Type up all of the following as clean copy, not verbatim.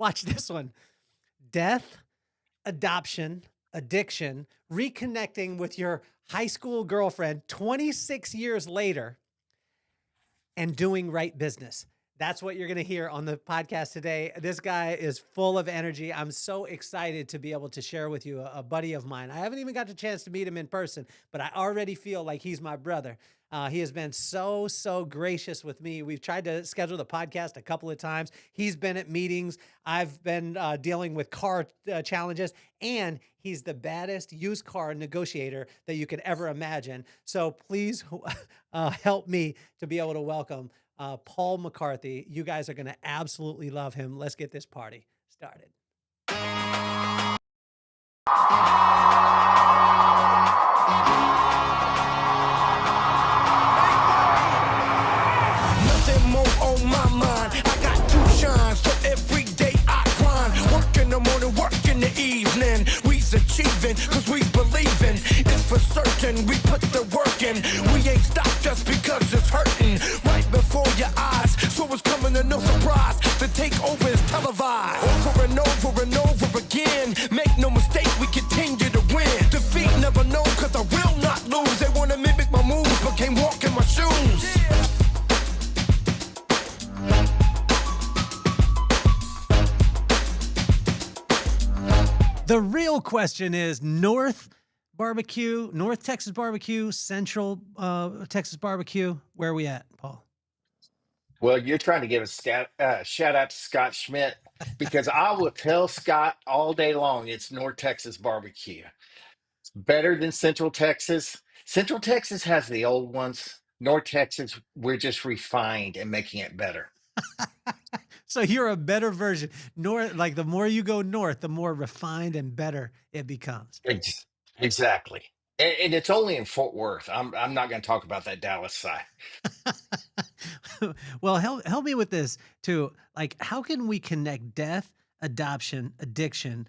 Watch this one. Death, adoption, addiction, reconnecting with your high school girlfriend 26 years later, and doing right business. That's what you're going to hear on the podcast today. This guy is full of energy. I'm so excited to be able to share with you a buddy of mine. I haven't even got the chance to meet him in person, but I already feel like he's my brother. He has been so gracious with me. We've tried to schedule the podcast a couple of times. He's been at meetings. I've been dealing with car challenges, and he's the baddest used car negotiator that you could ever imagine. So please help me to be able to welcome Paul McCarthy. You guys are going to absolutely love him. Let's get this party started. Nothing more on my mind. I got two shines, so every day I grind. Work in the morning, work in the evening. We's achieving, cause we believing. It's for certain, we put the work in. We ain't stopped just because it's hurting. Right before your eyes, so it's coming to no surprise. The takeover is televised. Over and over and over again. Make no mistake, we continue to win. Defeat never know, cause I will not lose. They wanna mimic my moves, but can't walk in my shoes. The real question is North Texas barbecue, Central Texas barbecue. Where are we at, Paul? Well, you're trying to give a shout out to Scott Schmidt because I will tell Scott all day long it's North Texas barbecue. It's better than Central Texas. Central Texas has the old ones. North Texas, we're just refined and making it better. So you're a better version. North, like the more you go north, the more refined and better it becomes. Exactly. And it's only in Fort Worth. I'm not going to talk about that Dallas side. Well, help me with this too. Like, how can we connect death, adoption, addiction,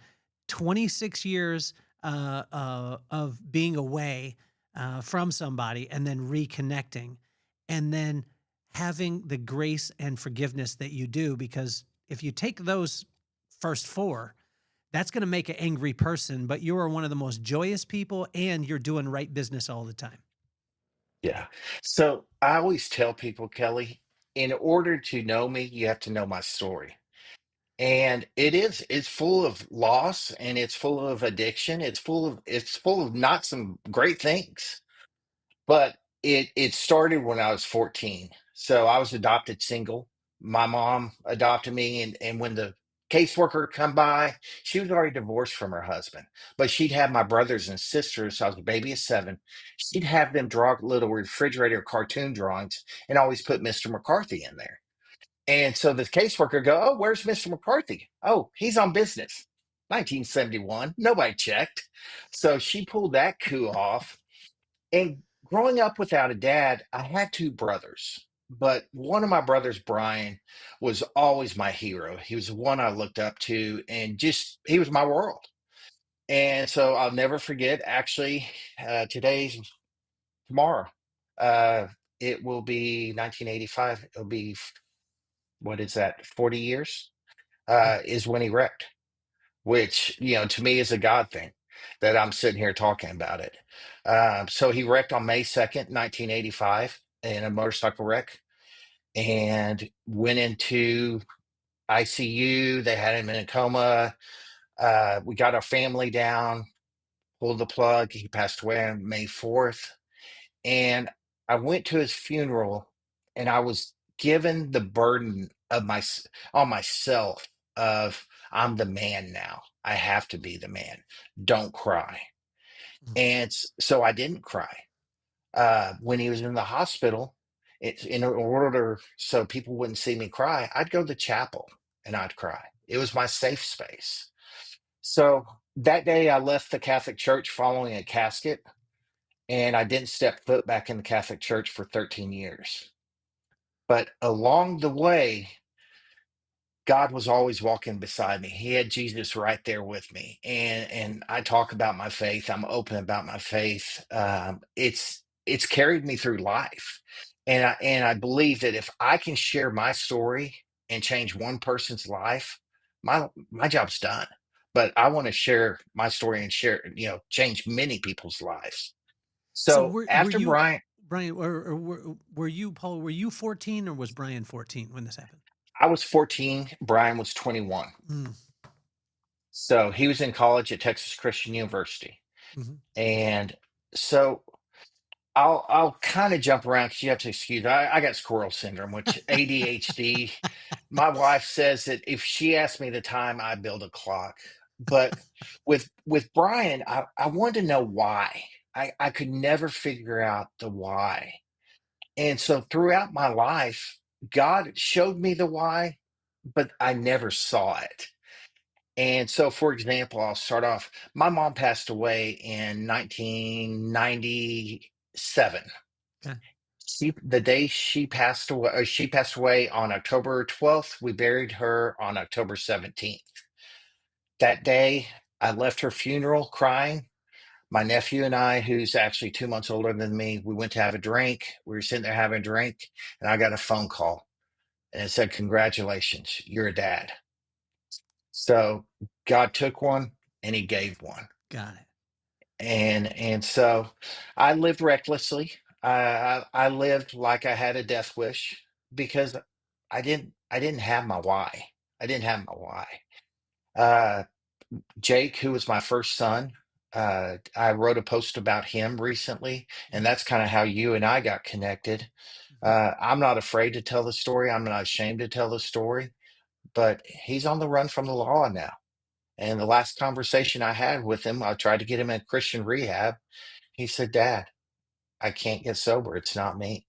26 years of being away from somebody, and then reconnecting, and then having the grace and forgiveness that you do? Because if you take those first four, that's going to make an angry person, but you are one of the most joyous people, and you're doing right business all the time. Yeah. So I always tell people, Kelly, in order to know me, you have to know my story. And it's full of loss and it's full of addiction. It's full of not some great things. But it started when I was 14. So I was adopted single. My mom adopted me, and when the caseworker come by, she was already divorced from her husband. But she'd have my brothers and sisters. So I was a baby of seven. She'd have them draw little refrigerator cartoon drawings and always put Mr. McCarthy in there. And so the caseworker go, "Oh, where's Mr. McCarthy? Oh, he's on business." 1971. Nobody checked. So she pulled that coup off. And growing up without a dad, I had two brothers, but one of my brothers, Brian, was always my hero. He was the one I looked up to, and just he was my world. And so I'll never forget. Actually, today's tomorrow. Uh, it will be 1985. It'll be what is that? 40 years is when he wrecked, which to me is a God thing that I'm sitting here talking about it. So he wrecked on May 2nd, 1985, in a motorcycle wreck, and went into ICU. They had him in a coma. We got our family down, pulled the plug. He passed away on May 4th, and I went to his funeral, and I was given the burden of on myself of I'm the man now. I have to be the man. Don't cry. And so I didn't cry. When he was in the hospital, it's in order so people wouldn't see me cry, I'd go to the chapel and I'd cry. It was my safe space. So that day I left the Catholic Church following a casket, and I didn't step foot back in the Catholic Church for 13 years. But along the way, God was always walking beside me. He had Jesus right there with me. And I talk about my faith. I'm open about my faith. It's carried me through life. And I believe that if I can share my story and change one person's life, my job's done. But I want to share my story and share, change many people's lives. So So were after you Brian, Brian or were you Paul? Were you 14 or was Brian 14 when this happened? I was 14, Brian was 21. Mm, So he was in college at Texas Christian University. mhm. And so I'll kind of jump around because you have to excuse. I got squirrel syndrome, which ADHD. My wife says that if she asks me the time, I build a clock. But with Brian, I wanted to know why. I could never figure out the why. And so throughout my life, God showed me the why, but I never saw it. And so, for example, I'll start off. My mom passed away in 1997. Okay. The day she passed away on October 12th. We buried her on October 17th. That day, I left her funeral crying. My nephew and I, who's actually 2 months older than me, we went to have a drink. We were sitting there having a drink, and I got a phone call, and it said, "Congratulations, you're a dad." So God took one and He gave one. Got it. And so I lived recklessly. I lived like I had a death wish because I didn't have my why. I didn't have my why. Uh, Jake, who was my first son, I wrote a post about him recently, and Mhm, that's kind of how you and I got connected. mhm. I'm not afraid to tell the story. I'm not ashamed to tell the story, but he's on the run from the law now. And the last conversation I had with him, I tried to get him in Christian rehab. He said, "Dad, I can't get sober. It's not me."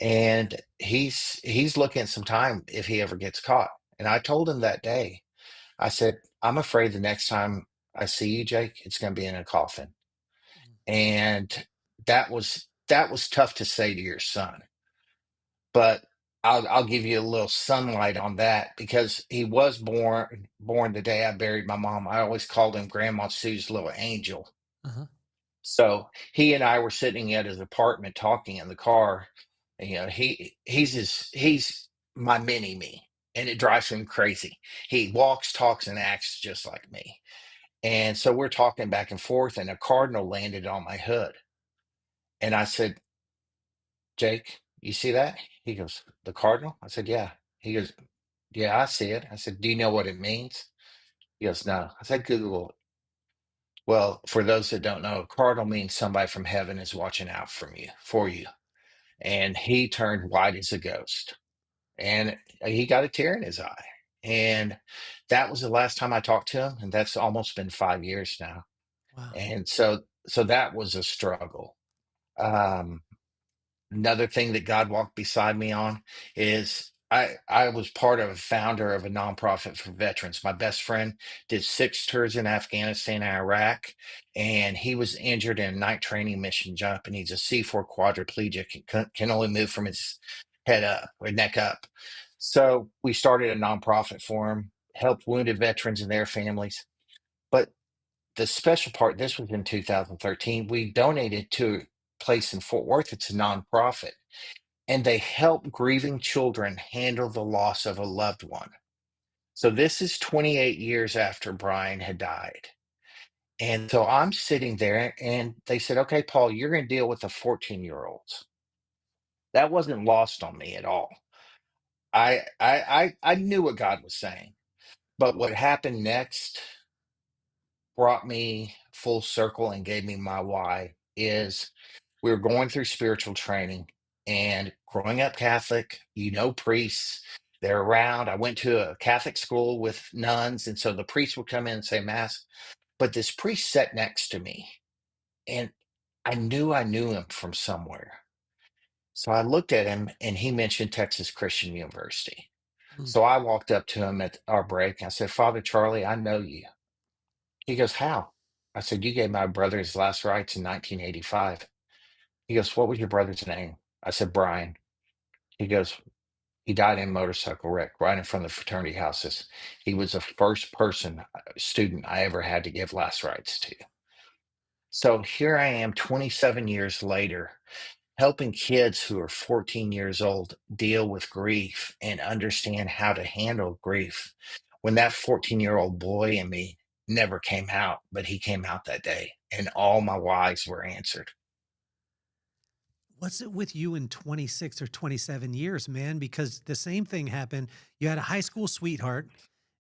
And he's looking at some time if he ever gets caught. And I told him that day, I said, "I'm afraid the next time I see you, Jake, it's going to be in a coffin." And that was tough to say to your son. But I'll give you a little sunlight on that because he was born the day I buried my mom. I always called him Grandma Sue's little angel. Uh-huh. So he and I were sitting at his apartment talking in the car. And, he's my mini me, and it drives him crazy. He walks, talks, and acts just like me. And so we're talking back and forth, and a cardinal landed on my hood. And I said, "Jake, you see that?" He goes, "The cardinal?" I said, "Yeah." He goes, "Yeah, I see it." I said, "Do you know what it means?" He goes, "No." I said, "Google it." Well, for those that don't know, cardinal means somebody from heaven is watching out for you. And he turned white as a ghost, and he got a tear in his eye. And that was the last time I talked to him, and that's almost been 5 years now. Wow. And so that was a struggle. Um, Another thing that God walked beside me on is I was part of a founder of a nonprofit for veterans. My best friend did 6 tours in Afghanistan and Iraq, and he was injured in a night training mission jump, and he's a C4 quadriplegic and can only move from his head up or neck up. So we started a nonprofit for him, helped wounded veterans and their families. But the special part, this was in 2013, we donated to a place in Fort Worth. It's a nonprofit, and they help grieving children handle the loss of a loved one. So this is 28 years after Brian had died. And so I'm sitting there, and they said, "Okay, Paul, you're going to deal with the 14-year-olds." That wasn't lost on me at all. I knew what God was saying, but what happened next brought me full circle and gave me my why. Is we were going through spiritual training, and growing up Catholic, priests, they're around. I went to a Catholic school with nuns, and so the priest would come in and say mass. But this priest sat next to me, and I knew him from somewhere. So I looked at him, and he mentioned Texas Christian University. Mm. So I walked up to him at our break. And I said, "Father Charlie, I know you." He goes, "How?" I said, "You gave my brother his last rites in 1985. He goes, "What was your brother's name?" I said, "Brian." He goes, "He died in a motorcycle wreck right in front of the fraternity houses. He was the first student I ever had to give last rites to." So here I am 27 years later, helping kids who are 14 years old deal with grief and understand how to handle grief when that 14-year-old boy in me never came out, but he came out that day, and all my whys were answered. What's it with you in 26 or 27 years, man? Because the same thing happened. You had a high school sweetheart,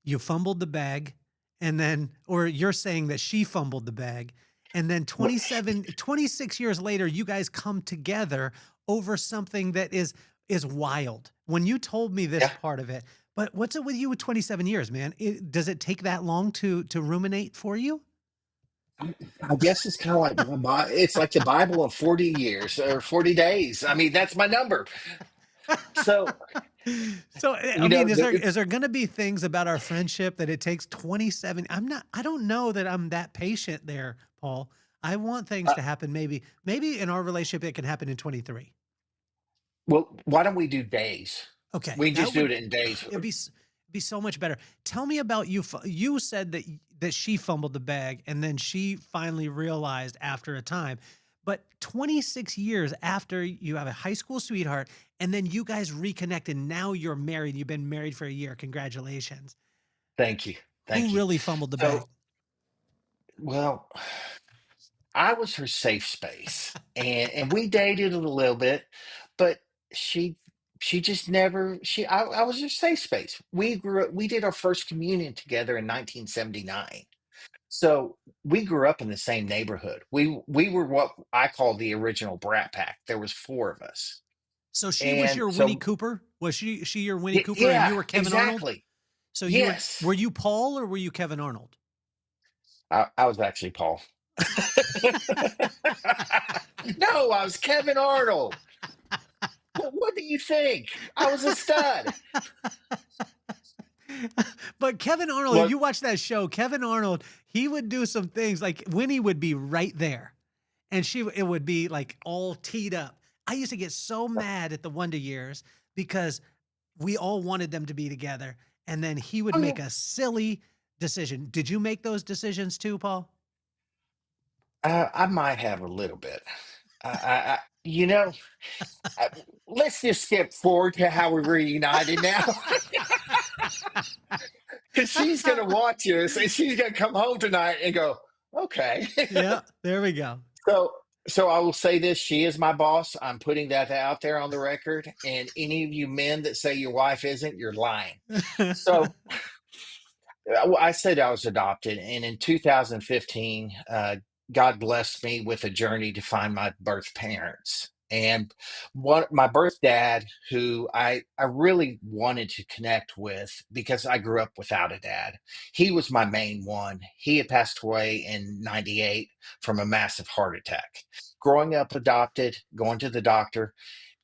you fumbled the bag, and then, or you're saying that she fumbled the bag. And then Well, 26 years later, you guys come together over something that is wild. When you told me this yeah, part of it, but what's it with you with 27 years, man? Does it take that long to ruminate for you? I guess it's kind of like it's like the Bible of 40 years or 40 days. I mean, that's my number. So, So, I you mean, know, is there gonna be things about our friendship that it takes 27? I don't know that I'm that patient there, Paul. I want things uh, to happen maybe in our relationship it can happen in 23. well, why don't we do days? Okay, We can that just do would it in days. it'd be so much better. Tell me about you. You said that she fumbled the bag, and then she finally realized after a time. But 26 years after you have a high school sweetheart, and then you guys reconnect, and now you're married. You've been married for a year. Congratulations. Thank you. Who Thank you. really fumbled the bag? So, well, I was her safe space, and we dated a little bit, but she she just never I was her safe space. We did our first communion together in 1979. So we grew up in the same neighborhood. We were what I call the original Brat Pack. There was four of us. So she was And your Winnie so Cooper? Was she your Winnie Cooper, and you yeah, were Kevin Arnold? exactly. So were Yes. you Paul or were you Kevin Arnold? I was actually Paul. No, I was Kevin Arnold. What do you think? I was a stud. But Kevin Arnold, if Well, you watch that show, Kevin Arnold, he would do some things like Winnie would be right there, and it would be like all teed up. I used to get so mad at the Wonder Years because we all wanted them to be together, and then he would oh yeah. make a silly decision. Did you make those decisions too, Paul? I might have a little bit. I you know, uh, let's just skip forward to how we reunited now, because she's gonna watch this and she's gonna come home tonight and go, okay. Yeah, there we go. So, so I will say this: she is my boss. I'm putting that out there on the record. And any of you men that say your wife isn't, you're lying. So, I said I was adopted, and in 2015, God blessed me with a journey to find my birth parents. And my birth dad, who I really wanted to connect with because I grew up without a dad. He was my main one. He had passed away in '98 from a massive heart attack. Growing up adopted, going to the doctor,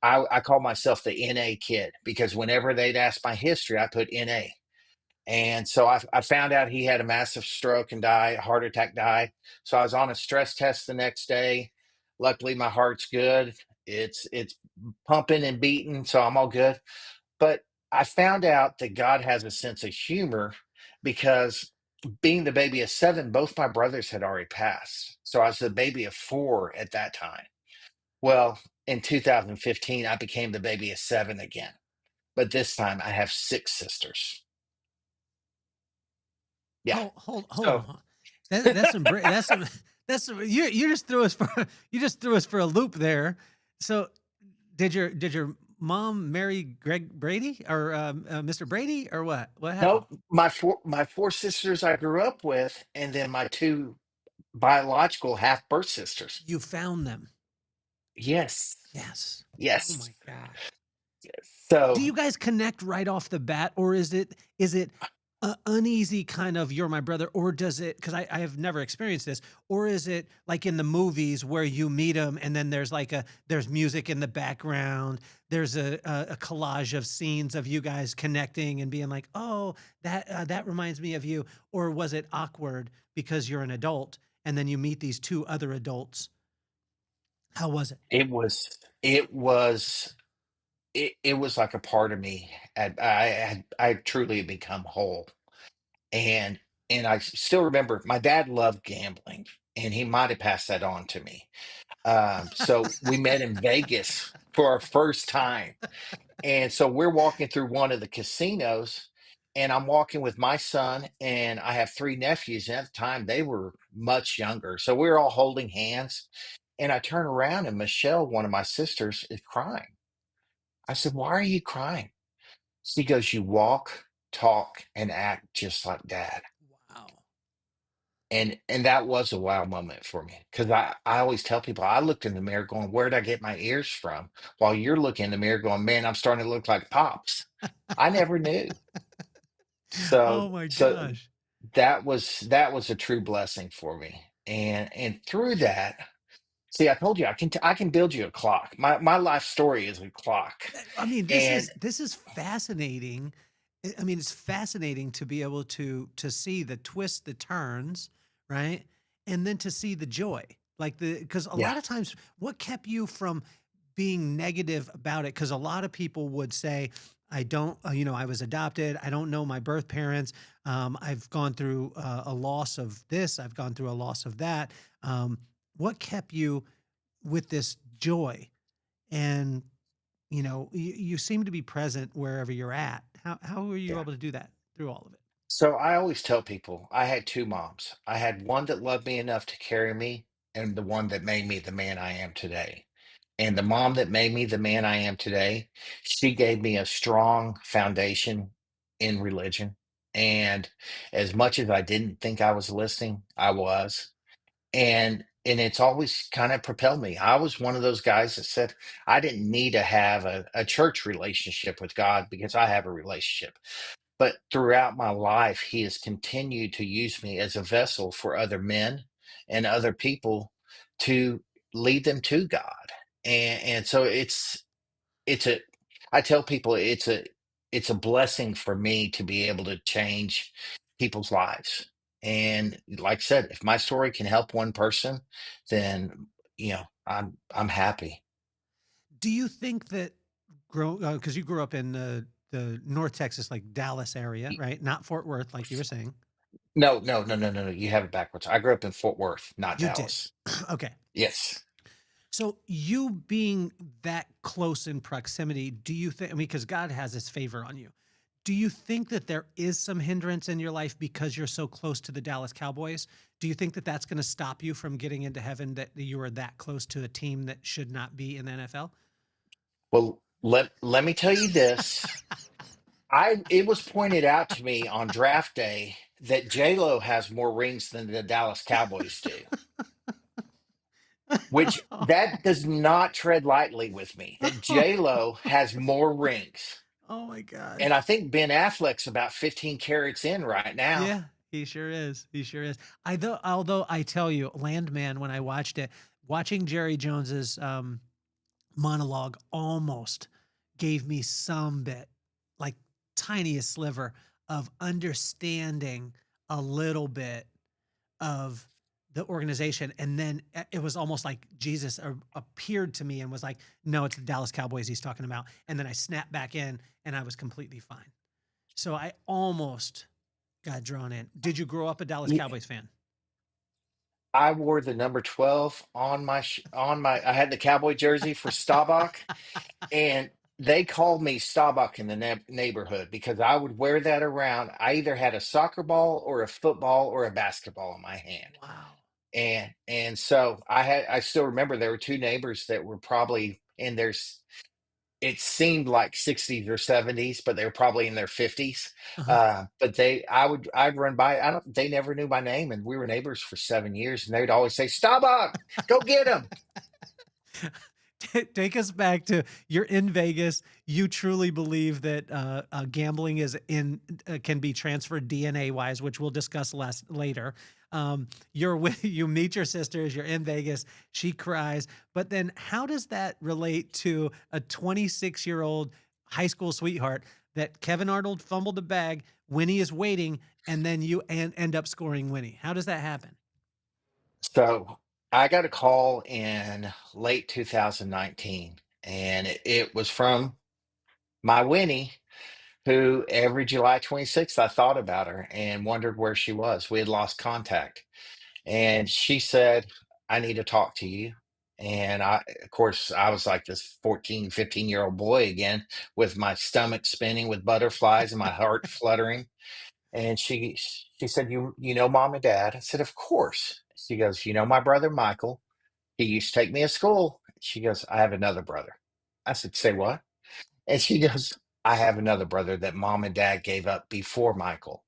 I call myself the NA kid because whenever they'd ask my history, I put NA. And so I found out he had a massive stroke and heart attack, died. So I was on a stress test the next day. Luckily, my heart's good. It's pumping and beating, so I'm all good. But I found out that God has a sense of humor because being the baby of seven, both my brothers had already passed. So I was the baby of four at that time. Well, in 2015, I became the baby of seven again. But this time I have six sisters. Yeah. Hold So on. That's some you just threw us for you just threw us for a loop there. So did your mom marry Greg Brady or Mr. Brady or what? What happened? nope, my four sisters I grew up with, and then my two biological half birth sisters. You found them. Yes, Yes. Oh yes. my gosh. Do So you guys connect right off the bat, or is it a uneasy kind of "you're my brother," or does it? Because I have never experienced this, or is it like in the movies where you meet them and then there's music in the background, there's a collage of scenes of you guys connecting and being like, "Oh, that reminds me of you," or was it awkward because you're an adult and then you meet these two other adults? How was it? it was like a part of me. I truly had become whole, and I still remember my dad loved gambling, and he might have passed that on to me. So we met in Vegas for our first time. And so we're walking through one of the casinos, and I'm walking with my son, and I have three nephews. And at the time, they were much younger. So we were all holding hands. And I turn around, and Michelle, one of my sisters, is crying. I said, "Why are you crying?" She goes, "You walk, talk, and act just like dad." Wow. And that was a wow moment for me, because I always tell people, I looked in the mirror going, "Where did I get my ears from?" While you're looking in the mirror going, "Man, I'm starting to look like Pops." I never knew. Oh So my so gosh. that was a true blessing for me. And through that, see, I told you I can build you a clock. My life story is a clock. I mean, And this is fascinating. I mean, it's fascinating to be able to see the twists, the turns, right? And then to see the joy. Like because a yeah, lot of times what kept you from being negative about it, because a lot of people would say, I don't, I was adopted. I don't know my birth parents. I've gone through a loss of this. I've gone through a loss of that. What kept you with this joy? And you seem to be present wherever you're at. How were you yeah. able to do that through all of it? So I always tell people I had two moms. I had one that loved me enough to carry me, and the one that made me the man I am today. And the mom that made me the man I am today, she gave me a strong foundation in religion. And as much as I didn't think I was listening, I was. And it's always kind of propelled me. I was one of those guys that said I didn't need to have a church relationship with God because I have a relationship. But throughout my life, he has continued to use me as a vessel for other men and other people to lead them to God. And so it's a I tell people it's a blessing for me to be able to change people's lives. And like I said, if my story can help one person, then I'm happy. Do you think that grow because you grew up in the North Texas, like Dallas area, right? Not Fort Worth, like you were saying. No, no, no, no, no, no. You have it backwards. I grew up in Fort Worth, not You did. Dallas. Okay. Yes. So you being that close in proximity, do you think, I mean, because God has his favor on you, do you think that there is some hindrance in your life because you're so close to the Dallas Cowboys? Do you think that that's going to stop you from getting into heaven, that you are that close to a team that should not be in the NFL? Well, let me tell you this. It was pointed out to me on draft day that J-Lo has more rings than the Dallas Cowboys do, which that does not tread lightly with me. That J-Lo has more rings. Oh my And I gosh. think Ben Affleck's about 15 carats in right now. Yeah, he sure is. He sure is. Although I tell you, Landman, when I watched it, watching Jerry Jones's monologue almost gave me some bit, like tiniest sliver of understanding a little bit of the organization. And then it was almost like Jesus appeared to me and was like, no, it's the Dallas Cowboys he's talking about. And then I snapped back in and I was completely fine. So I almost got drawn in. Did you grow up a Dallas Y- Cowboys fan? I wore the number 12 on my I had the Cowboy jersey for Staubach, and they called me Staubach in the neighborhood because I would wear that around. I either had a soccer ball or a football or a basketball in my hand. Wow. And so I still remember there were two neighbors that were probably in it seemed like 60s or 70s, but they were probably in their 50s. Uh-huh. But I'd run by, I don't they never knew my name, and we were neighbors for 7 years, and they'd always say, "Staubach, go get him." Take us back to you're in Vegas. You truly believe that gambling is in can be transferred DNA wise, which we'll discuss later. You're with you meet your sisters. You're in Vegas. She cries, but then how does that relate to a 26-year-old high school sweetheart that Kevin Arnold fumbled the bag? Winnie is waiting, and then you end up scoring Winnie. How does that happen? So I got a call in late 2019, and it was from my Winnie, who every July 26th I thought about her and wondered where she was. We had lost contact. And she said, "I need to talk to you." And of course, I was like this 14, 15-year-old boy again, with my stomach spinning with butterflies and my heart fluttering. And she said, you know mom and dad? I said, of course. She goes, you know my brother Michael? He used to take me to school. She goes, I have another brother. I said, say what? And she goes, I have another brother that mom and dad gave up before Michael.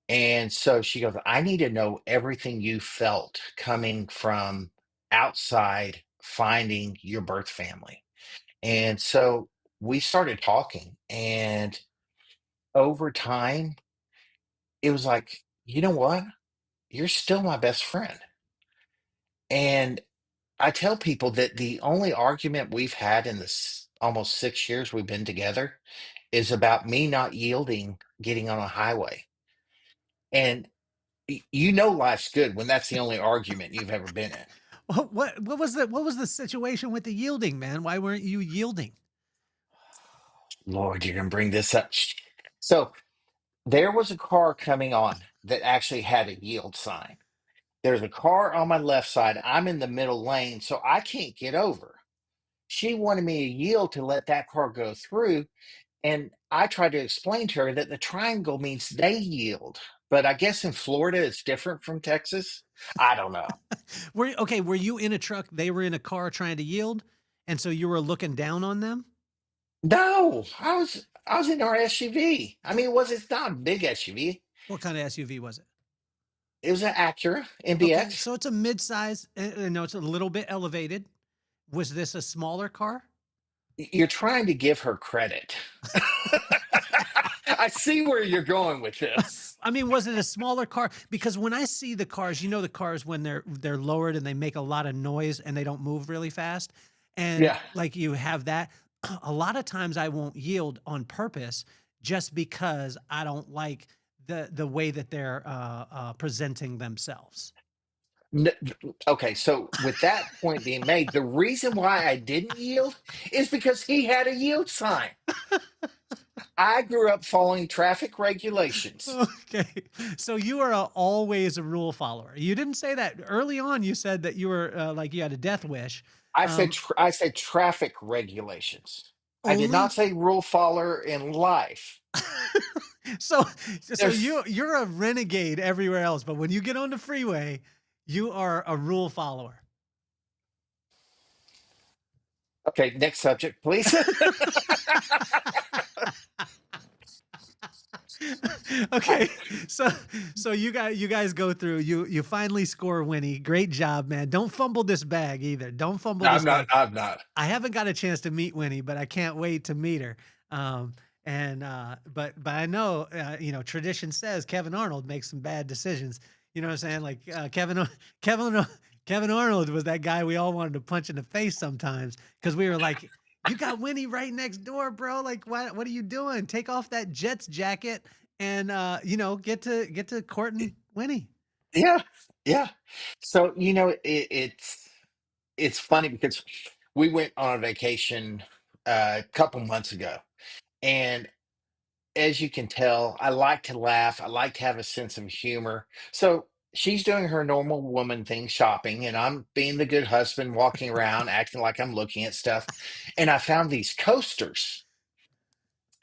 And so she goes, I need to know everything you felt coming from outside finding your birth family. And so we started talking, and over time, it was like, you know what? You're still my best friend. And I tell people that the only argument we've had in this almost 6 years we've been together is about me not yielding getting on a highway. And you know life's good when that's the only argument you've ever been in. What was the situation with the yielding, man? Why weren't you yielding? Lord, you're gonna bring this up. So there was a car coming on that actually had a yield sign. There's a car on my left side. I'm in the middle lane, so I can't get over. She wanted me to yield to let that car go through. And I tried to explain to her that the triangle means they yield. But I guess in Florida it's different from Texas. I don't know. Were you in a truck? They were in a car trying to yield, and so you were looking down on them. No, I was in our SUV. I mean, it's not a big SUV. What kind of SUV was it? It was an Acura Okay, MBX. so it's a mid-size. No, it's a little bit elevated. Was this a smaller car? You're trying to give her credit. I see where you're going with this. I mean, was it a smaller car? Because when I see the cars, the cars when they're lowered and they make a lot of noise and they don't move really fast, and Yeah. like you have that. A lot of times I won't yield on purpose just because I don't like the way that they're presenting themselves. N- Okay, so with that point being made, the reason why I didn't yield is because he had a yield sign. I grew up following traffic regulations. Okay, so you are always a rule follower. You didn't say that early on. You said that you were like you had a death wish. Um, I said traffic regulations. I did not Only say rule follower in life. so There's you're a renegade everywhere else, but when you get on the freeway, you are a rule follower. Okay, next subject, please. Okay, so you guys go through. You finally score Winnie. Great job, man. Don't fumble this bag either. Don't fumble I'm this not. bag. I'm not. I haven't got a chance to meet Winnie, but I can't wait to meet her. And but I know tradition says Kevin Arnold makes some bad decisions. You know what I'm saying? Like Kevin Kevin Arnold was that guy we all wanted to punch in the face sometimes because we were like, "You got Winnie right next door, bro. Like, what are you doing? Take off that Jets jacket and get to courting Winnie." Yeah, yeah. So it's funny because we went on a vacation a couple months ago, and as you can tell, I like to laugh. I like to have a sense of humor. So she's doing her normal woman thing, shopping, and I'm being the good husband, walking around, acting like I'm looking at stuff. And I found these coasters,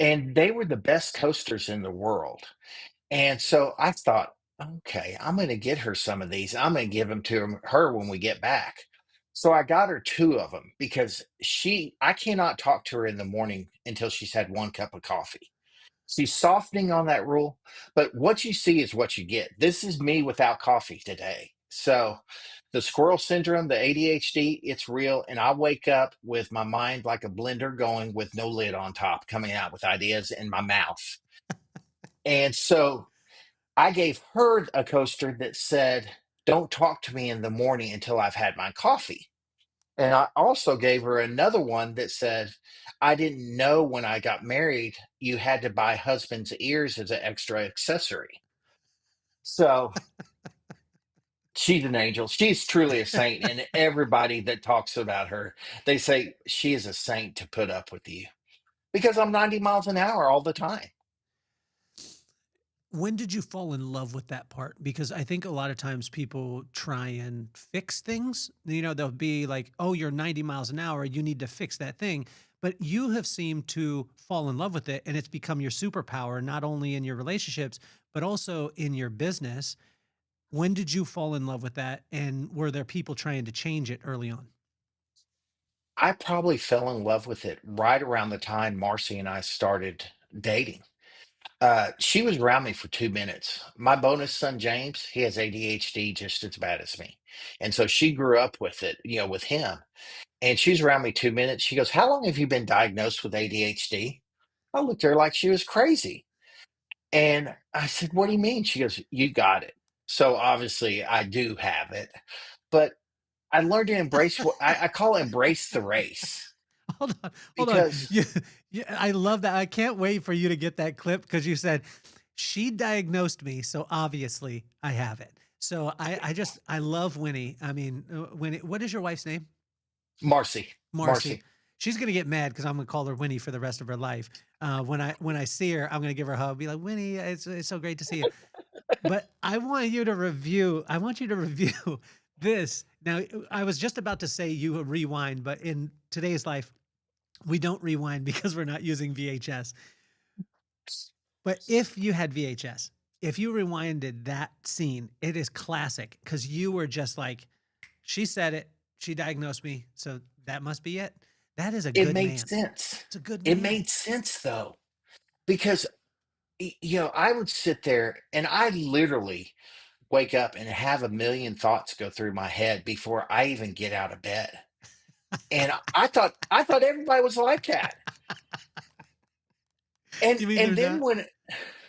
and they were the best coasters in the world. And so I thought, okay, I'm going to get her some of these. I'm going to give them to her when we get back. So I got her two of them because I cannot talk to her in the morning until she's had one cup of coffee. She's softening on that rule, but what you see is what you get. This is me without coffee today. So the squirrel syndrome, the ADHD, it's real. And I wake up with my mind like a blender going with no lid on top, coming out with ideas in my mouth. And so I gave her a coaster that said, don't talk to me in the morning until I've had my coffee. And I also gave her another one that said, I didn't know when I got married, you had to buy husband's ears as an extra accessory. So she's an angel. She's truly a saint. And everybody that talks about her, they say she is a saint to put up with you because I'm 90 miles an hour all the time. When did you fall in love with that part? Because I think a lot of times people try and fix things. You know, they'll be like, "Oh, you're 90 miles an hour. You need to fix that thing." But you have seemed to fall in love with it, and it's become your superpower, not only in your relationships, but also in your business. When did you fall in love with that? And were there people trying to change it early on? I probably fell in love with it right around the time Marcy and I started dating. She was around me for 2 minutes. My bonus son, James, he has ADHD just as bad as me. And so she grew up with it, with him. And she's around me 2 minutes. She goes, "How long have you been diagnosed with ADHD?" I looked at her like she was crazy. And I said, "What do you mean?" She goes, "You got it." So obviously I do have it. But I learned to embrace what I call embrace the race Hold on, hold on. because I love that. I can't wait for you to get that clip because you said she diagnosed me, so obviously I have it. So I love Winnie. I mean, Winnie. What is your wife's name? Marcy, Marcy. Marcy, She's gonna get mad because I'm gonna call her Winnie for the rest of her life. When I see her, I'm gonna give her a hug. Be like, Winnie, it's so great to see you. But I want you to review. I want you to review this. Now, I was just about to say you rewind, but in today's life, we don't rewind because we're not using VHS. But if you had VHS, if you rewinded that scene, it is classic because you were just like, she said it, she diagnosed me, so that must be it. That is a it good made man. sense. It's a good It man. made sense though, because I would sit there and I literally wake up and have a million thoughts go through my head before I even get out of bed. And I thought everybody was like that. And You mean and they're then not? when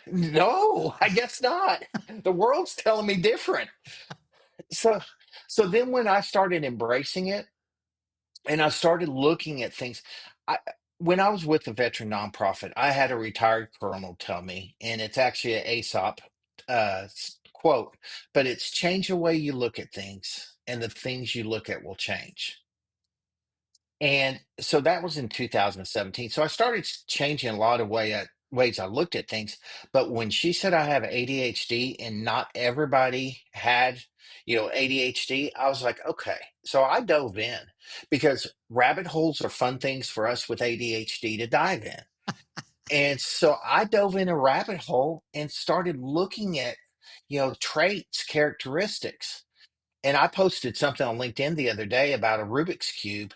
no, I guess not. The world's telling me different. So so then when I started embracing it and I started looking at things, I when I was with the veteran nonprofit, I had a retired colonel tell me, and it's actually an Aesop quote, but it's change the way you look at things, and the things you look at will change. And so that was in 2017. So I started changing a lot of ways I looked at things. But when she said I have ADHD and not everybody had, ADHD, I was like, okay. So I dove in because rabbit holes are fun things for us with ADHD to dive in. And so I dove in a rabbit hole and started looking at, traits, characteristics, and I posted something on LinkedIn the other day about a Rubik's Cube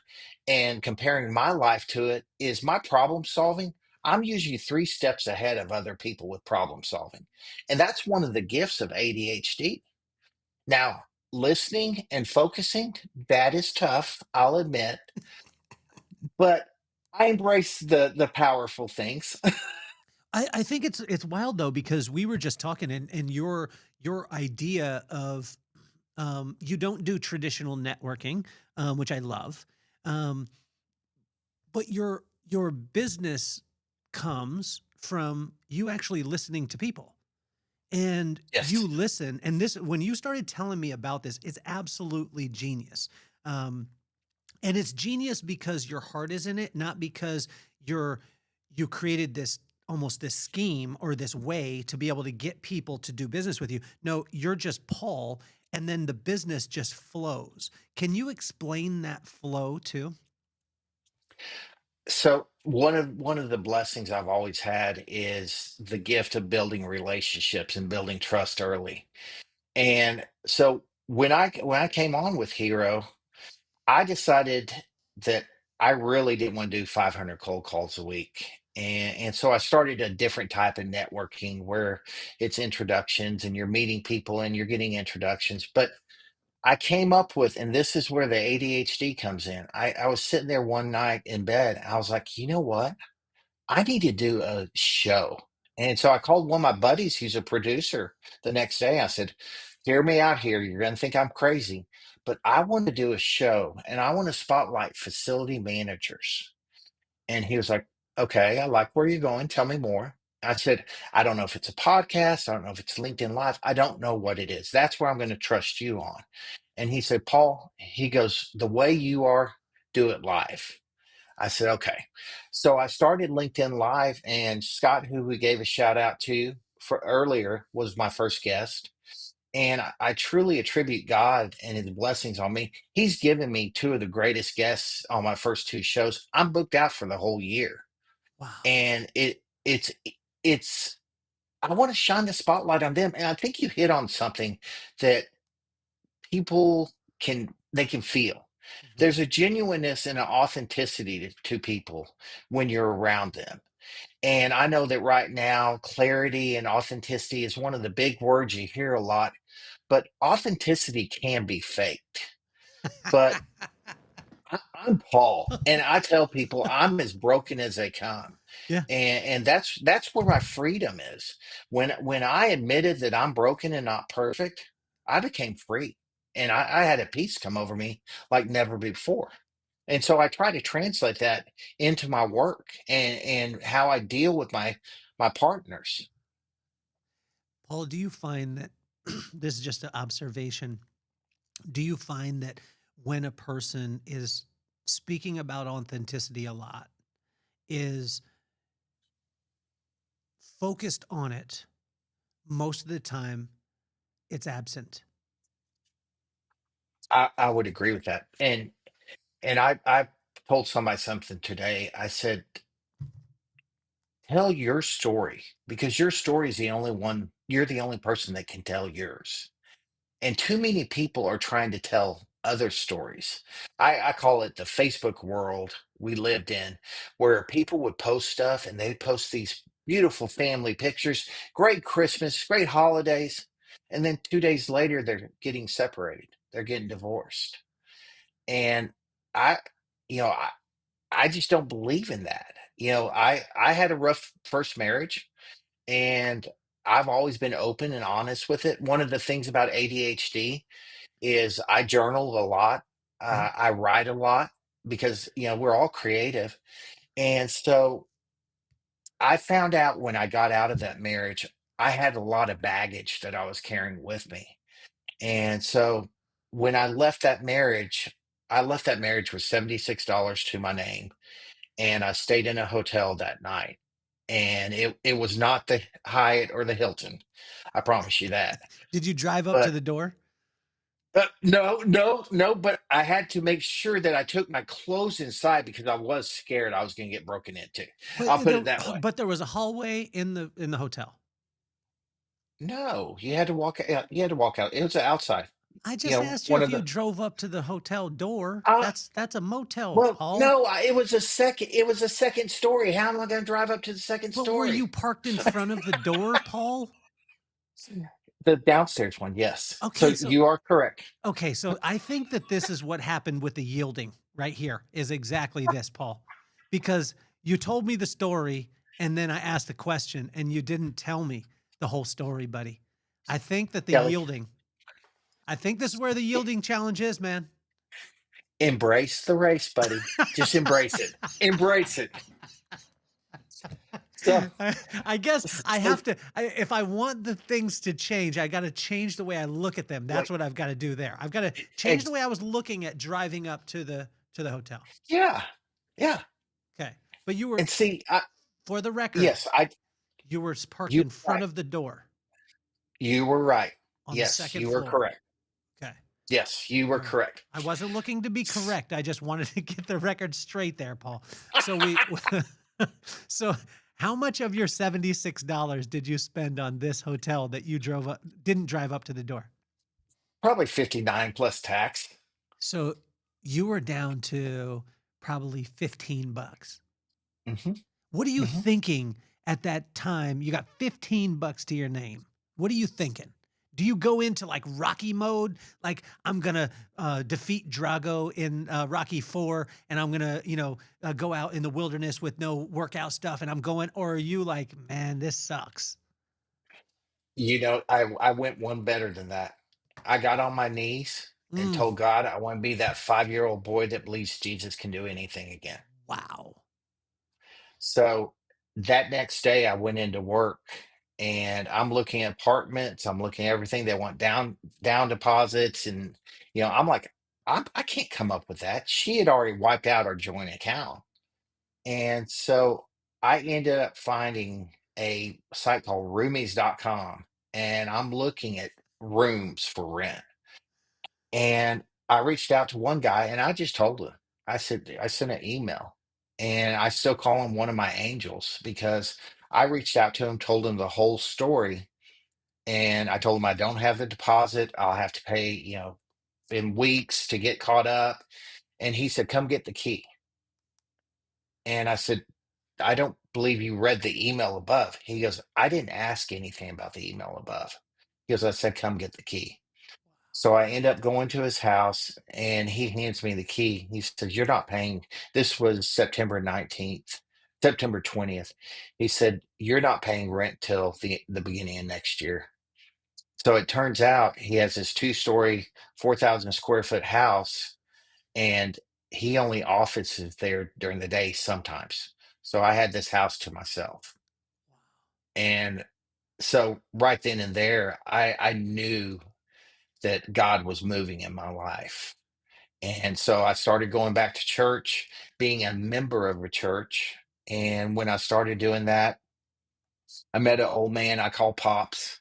and comparing my life to it. Is my problem solving? I'm usually 3 steps ahead of other people with problem solving. And that's one of the gifts of ADHD. Now, listening and focusing, that is tough, I'll admit, but I embrace the powerful things. I think it's wild though because we were just talking and your idea of you don't do traditional networking, which I love. Um, but your business comes from you actually listening to people and you Yes. listen. And this, when you started telling me about this, it's absolutely genius. Um, and it's genius because your heart is in it, not because you're you created this almost this scheme or this way to be able to get people to do business with you. No, you're just Paul, and then the business just flows. Can you explain that flow too? So one of the blessings I've always had is the gift of building relationships and building trust early. And so when I came on with Hero, I decided that I really didn't want to do 500 cold calls a week. And so I started a different type of networking where it's introductions and you're meeting people and you're getting introductions. But I came up with, and this is where the ADHD comes in. I was sitting there one night in bed. I was like, you know what? I need to do a show. And so I called one of my buddies who's a producer the next day. I said, "Hear me out here. You're going to think I'm crazy, but I want to do a show and I want to spotlight facility managers." And he was like, "Okay, I like where you're going. Tell me more." I said, "I don't know if it's a podcast. I don't know if it's LinkedIn Live. I don't know what it is. That's where I'm going to trust you on." And he said, "Paul," he goes, "the way you are, do it live." I said, okay. So I started LinkedIn Live, and Scott, who we gave a shout out to. for earlier was my first guest. And I truly attribute God and his blessings on me. He's given me two of the greatest guests on my first two shows. I'm booked out for the whole year. Wow. And it's I want to shine the spotlight on them. And I think you hit on something that people can feel. Mhm. There's a genuineness and an authenticity to people when you're around them. And I know that right now, clarity and authenticity is one of the big words you hear a lot, but authenticity can be faked. But I'm Paul, and I tell people I'm as broken as they come. Yeah. And that's where my freedom is. When I admitted that I'm broken and not perfect, I became free. And I had a peace come over me like never before. And so I try to translate that into my work and how I deal with my partners. Paul, do you find that this is just an observation? Do you find that when a person is speaking about authenticity a lot, is focused on it, most of the time it's absent? I would agree with that. And I told somebody something today. I said, tell your story because your story is the only one, you're the only person that can tell yours. And too many people are trying to tell other stories. I call it the Facebook world we lived in, where people would post stuff and they'd post these beautiful family pictures, great Christmas, great holidays. And then 2 days later, they're getting separated, they're getting divorced. And I, you know, I just don't believe in that. I had a rough first marriage and I've always been open and honest with it. One of the things about ADHD is I journal a lot. Okay. I write a lot because, we're all creative. And so I found out when I got out of that marriage, I had a lot of baggage that I was carrying with me. And so when I left that marriage with $76 to my name and I stayed in a hotel that night. And it was not the Hyatt or the Hilton. I promise you that. Did you drive up to But the door? no, no, no. But I had to make sure that I took my clothes inside because I was scared I was going to get broken into. But I'll put there, it that way. but there was a hallway in the hotel. No, you had to walk out. You had to walk out. It was outside. I just asked you One if of you the. drove up to the hotel door. Uh, That's a motel, well, Paul. no, it was a second. It was a second story. How am I going to drive up to the second But were story? you parked in front of the door, Paul? The downstairs one, yes. So Okay, so you are correct. okay, so I think that this is what happened with the yielding right here is exactly this, Paul. Because you told me the story and then I asked a question and you didn't tell me the whole story, buddy. I think that the Kelly, yielding, I think this is where the yielding challenge is, man. embrace the race, buddy. Just embrace it. Embrace it. So, I guess I so have to. If I want the things to change, I got to change the way I look at them. That's like, what I've got to do there. I've got to change the ex- way I was looking at driving up to the hotel. yeah, yeah. Okay, but you were, And see, for the record, yes, you were parked you in were front right. of the door You were right. on the Yes, second you were floor. correct. Okay, Yes, you were all right. correct. I wasn't looking to be S- correct. I just wanted to get the record straight there, Paul. So so how much of your $76 did you spend on this hotel that you didn't drive up to the door? Probably 59 plus tax. So you were down to probably 15 bucks. Hmm. What are you Hmm. thinking at that time? You got 15 bucks to your name. What are you thinking? Do you go into like Rocky mode? Like I'm gonna defeat Drago in Rocky 4, and I'm gonna go out in the wilderness with no workout stuff, and I'm going, or are you like, man, this sucks? I went one better than that. I got on my knees and Mm, told God I want to be that 5-year-old boy that believes Jesus can do anything again. wow. So that next day I went into work and I'm looking at apartments, I'm looking at everything. They want down deposits and I'm like, I can't come up with that. She had already wiped out our joint account. And so I ended up finding a site called roomies.com, and I'm looking at rooms for rent. And I reached out to one guy and I just told him, I said, I sent an email, and I still call him one of my angels because I reached out to him, told him the whole story. And I told him I don't have the deposit. I'll have to pay, in weeks to get caught up. And he said, come get the key. And I said, I don't believe you read the email above. He goes, I didn't ask anything about the email above. He goes, I said, come get the key. So I end up going to his house and he hands me the key. He says, you're not paying. This was September 19th, September 20th. He said, you're not paying rent till the beginning of next year. So it turns out he has this 2-story, 4,000 square foot house, and he only offices there during the day sometimes. So I had this house to myself. And so right then and there, I knew that God was moving in my life. And so I started going back to church, being a member of a church. And when I started doing that, I met an old man I call Pops.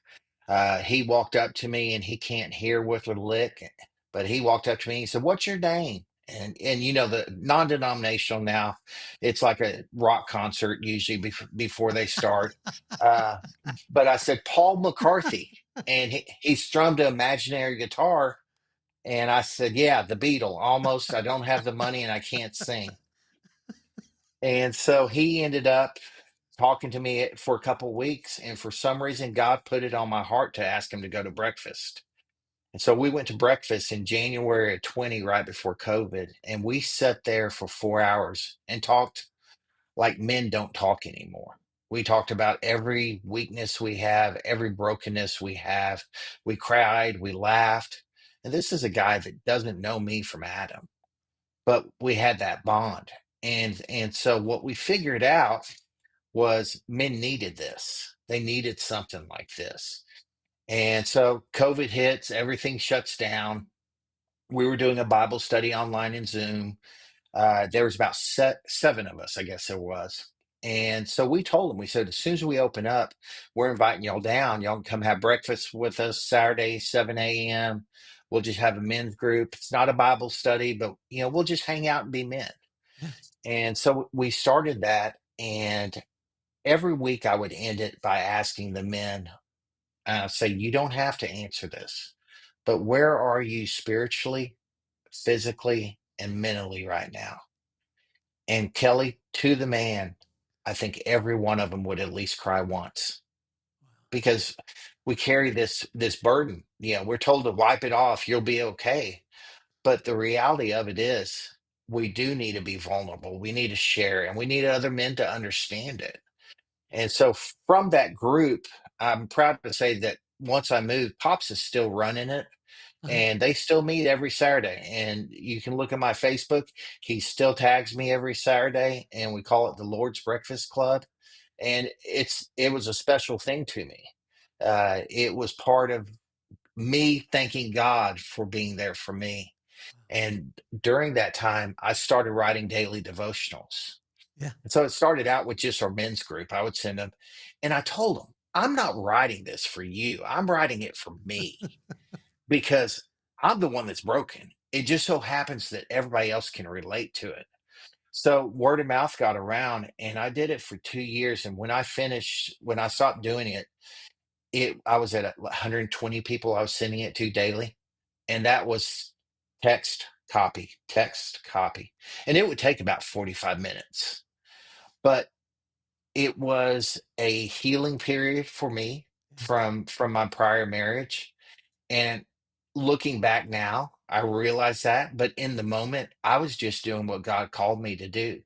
He walked up to me and he can't hear with a lick, but he walked up to me and he said, what's your name? And the non-denominational now, it's like a rock concert usually before they start. Uh, but I said, Paul McCarthy. And he strummed an imaginary guitar. And I said, yeah, the Beatle, almost. I don't have the money and I can't sing. And so he ended up talking to me for a couple weeks, and for some reason God put it on my heart to ask him to go to breakfast. And so we went to breakfast in January of 20, right before COVID, and we sat there for 4 hours and talked like men don't talk anymore. We talked about every weakness we have, every brokenness we have. We cried, we laughed. And this is a guy that doesn't know me from Adam, but we had that bond. And so what we figured out was men needed this. They needed something like this. And so COVID hits, everything shuts down. We were doing a Bible study online in Zoom. There was about seven of us, I guess there was. And so we told them, we said, as soon as we open up, we're inviting y'all down. Y'all can come have breakfast with us Saturday, 7 a.m. We'll just have a men's group. It's not a Bible study, but we'll just hang out and be men. Yeah. And so we started that. And every week I would end it by asking the men, say, you don't have to answer this, but where are you spiritually, physically, and mentally right now? And Kelly, to the man, I think every one of them would at least cry once because we carry this burden. We're told to wipe it off, you'll be okay. But the reality of it is we do need to be vulnerable. We need to share, and we need other men to understand it. And so from that group, I'm proud to say that once I moved, Pops is still running it, Uh-huh. and they still meet every Saturday. And you can look at my Facebook. He still tags me every Saturday, and we call it the Lord's Breakfast Club. And it was a special thing to me. It was part of me thanking God for being there for me. And during that time, I started writing daily devotionals. Yeah. And so it started out with just our men's group. I would send them, and I told them, I'm not writing this for you. I'm writing it for me because I'm the one that's broken. It just so happens that everybody else can relate to it. So word of mouth got around, and I did it for 2 years. And when I stopped doing it, I was at 120 people I was sending it to daily, and that was text, copy, and it would take about 45 minutes. But it was a healing period for me from my prior marriage, and looking back now, I realize that, but in the moment, I was just doing what God called me to do.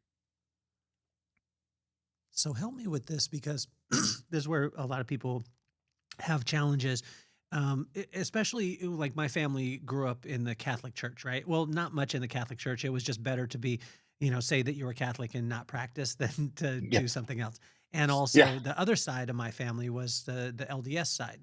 So help me with this because this is where a lot of people have challenges. Especially like my family grew up in the Catholic Church, right? Well, not much in the Catholic Church. It was just better to be, say that you were Catholic and not practice than to Yeah, do something else. And yeah, also, the other side of my family was the LDS side.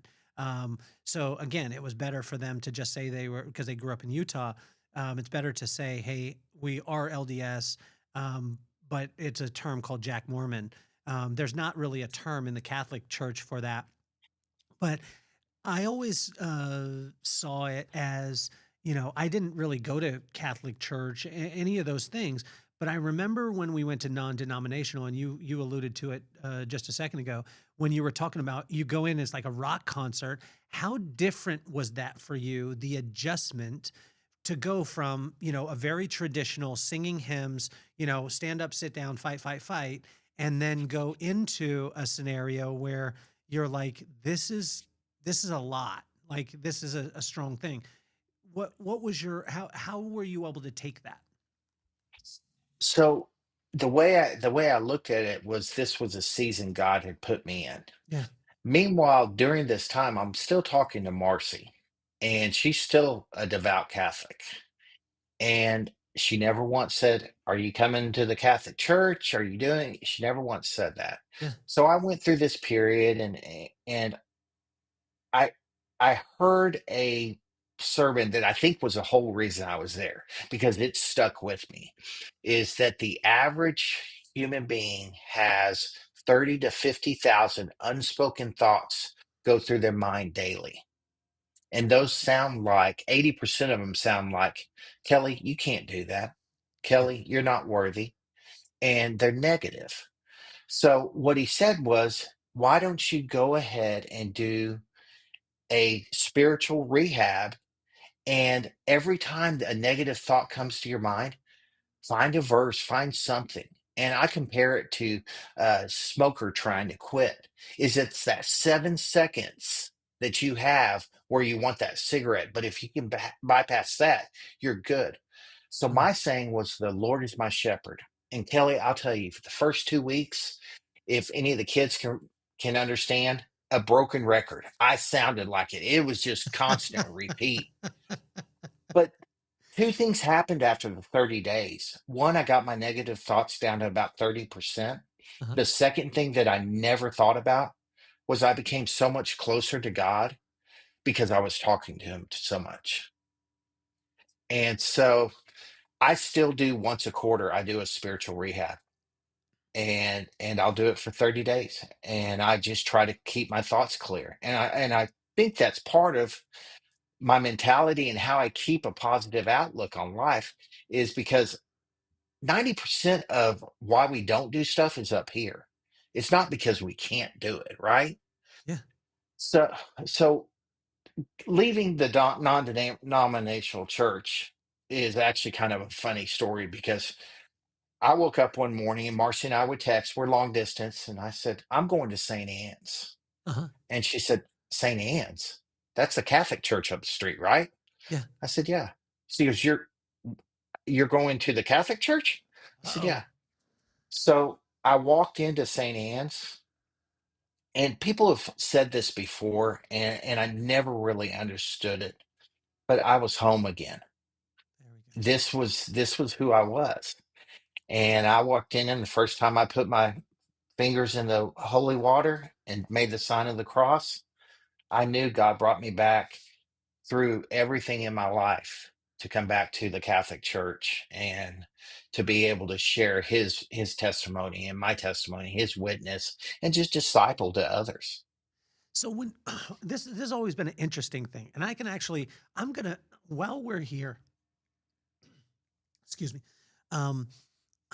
So again, it was better for them to just say they were because they grew up in Utah. It's better to say, "Hey, we are LDS," but it's a term called Jack Mormon. There's not really a term in the Catholic Church for that, but I always saw it as, I didn't really go to Catholic church, any of those things. But I remember when we went to non-denominational, and you alluded to it just a second ago, when you were talking about you go in, it's like a rock concert. How different was that for you? The adjustment to go from, a very traditional singing hymns, stand up, sit down, fight, fight, fight, and then go into a scenario where you're like, this is a lot. Like this is a strong thing. What was your how were you able to take that? So the way I looked at it was this was a season God had put me in. Yeah. Meanwhile, during this time, I'm still talking to Marcy, and she's still a devout Catholic. And she never once said, "Are you coming to the Catholic Church? Are you doing?" She never once said that. Yeah. So I went through this period, and I I heard a sermon that I think was the whole reason I was there, because it stuck with me, is that the average human being has 30 to 50,000 unspoken thoughts go through their mind daily. And those sound like 80% of them sound like, Kelly, you can't do that. Yeah. Kelly, you're not worthy. And they're negative. So what he said was, why don't you go ahead and do a spiritual rehab? And every time a negative thought comes to your mind, find a verse, find something. And I compare it to a smoker trying to quit. Is it's that 7 seconds that you have where you want that cigarette, but if you can bypass that, you're good. So Mm. my saying was, the Lord is my shepherd. And Kelly, I'll tell you, for the first 2 weeks, if any of the kids can understand, a broken record. I sounded like it. It was just constant repeat. But two things happened after the 30 days. One, I got my negative thoughts down to about 30%. Uh-huh. The second thing that I never thought about was I became so much closer to God because I was talking to him so much. And so I still do once a quarter, I do a spiritual rehab, and I'll do it for 30 days. And I just try to keep my thoughts clear. And I think that's part of my mentality and how I keep a positive outlook on life, is because 90% of why we don't do stuff is up here. It's not because we can't do it, right? Yeah. So leaving the non-denominational church is actually kind of a funny story, because I woke up one morning and Marcy and I would text. We're long distance, and I said, "I'm going to St. Anne's." Uh-huh. And she said, "St. Anne's? That's the Catholic church up the street, right?" Yeah. I said, "Yeah." She goes, "You're going to the Catholic church?" I said, Uh-oh. "Yeah." So I walked into St. Anne's, and people have said this before, and I never really understood it, but I was home again. There we go. This was who I was. And I walked in, and the first time I put my fingers in the holy water and made the sign of the cross, I knew God brought me back through everything in my life to come back to the Catholic Church, and to be able to share his testimony and my testimony, his witness, and just disciple to others. So when this has always been an interesting thing, and I can actually, I'm gonna, while we're here, excuse me, um,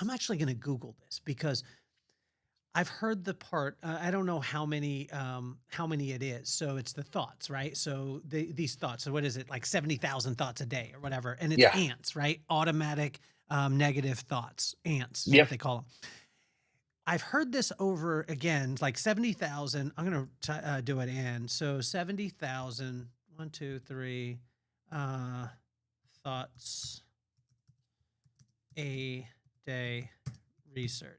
I'm actually gonna Google this because I've heard the part. I don't know how many it is. So it's the thoughts, right? So these thoughts. So what is it, like 70,000 thoughts a day or whatever? And it's Yeah. ants, right? Automatic negative thoughts. Ants is what Yep. they call them. I've heard this over again, like 70,000. I'm gonna do it in. So 70,000. 1, 2, 3 uh, thoughts a day research.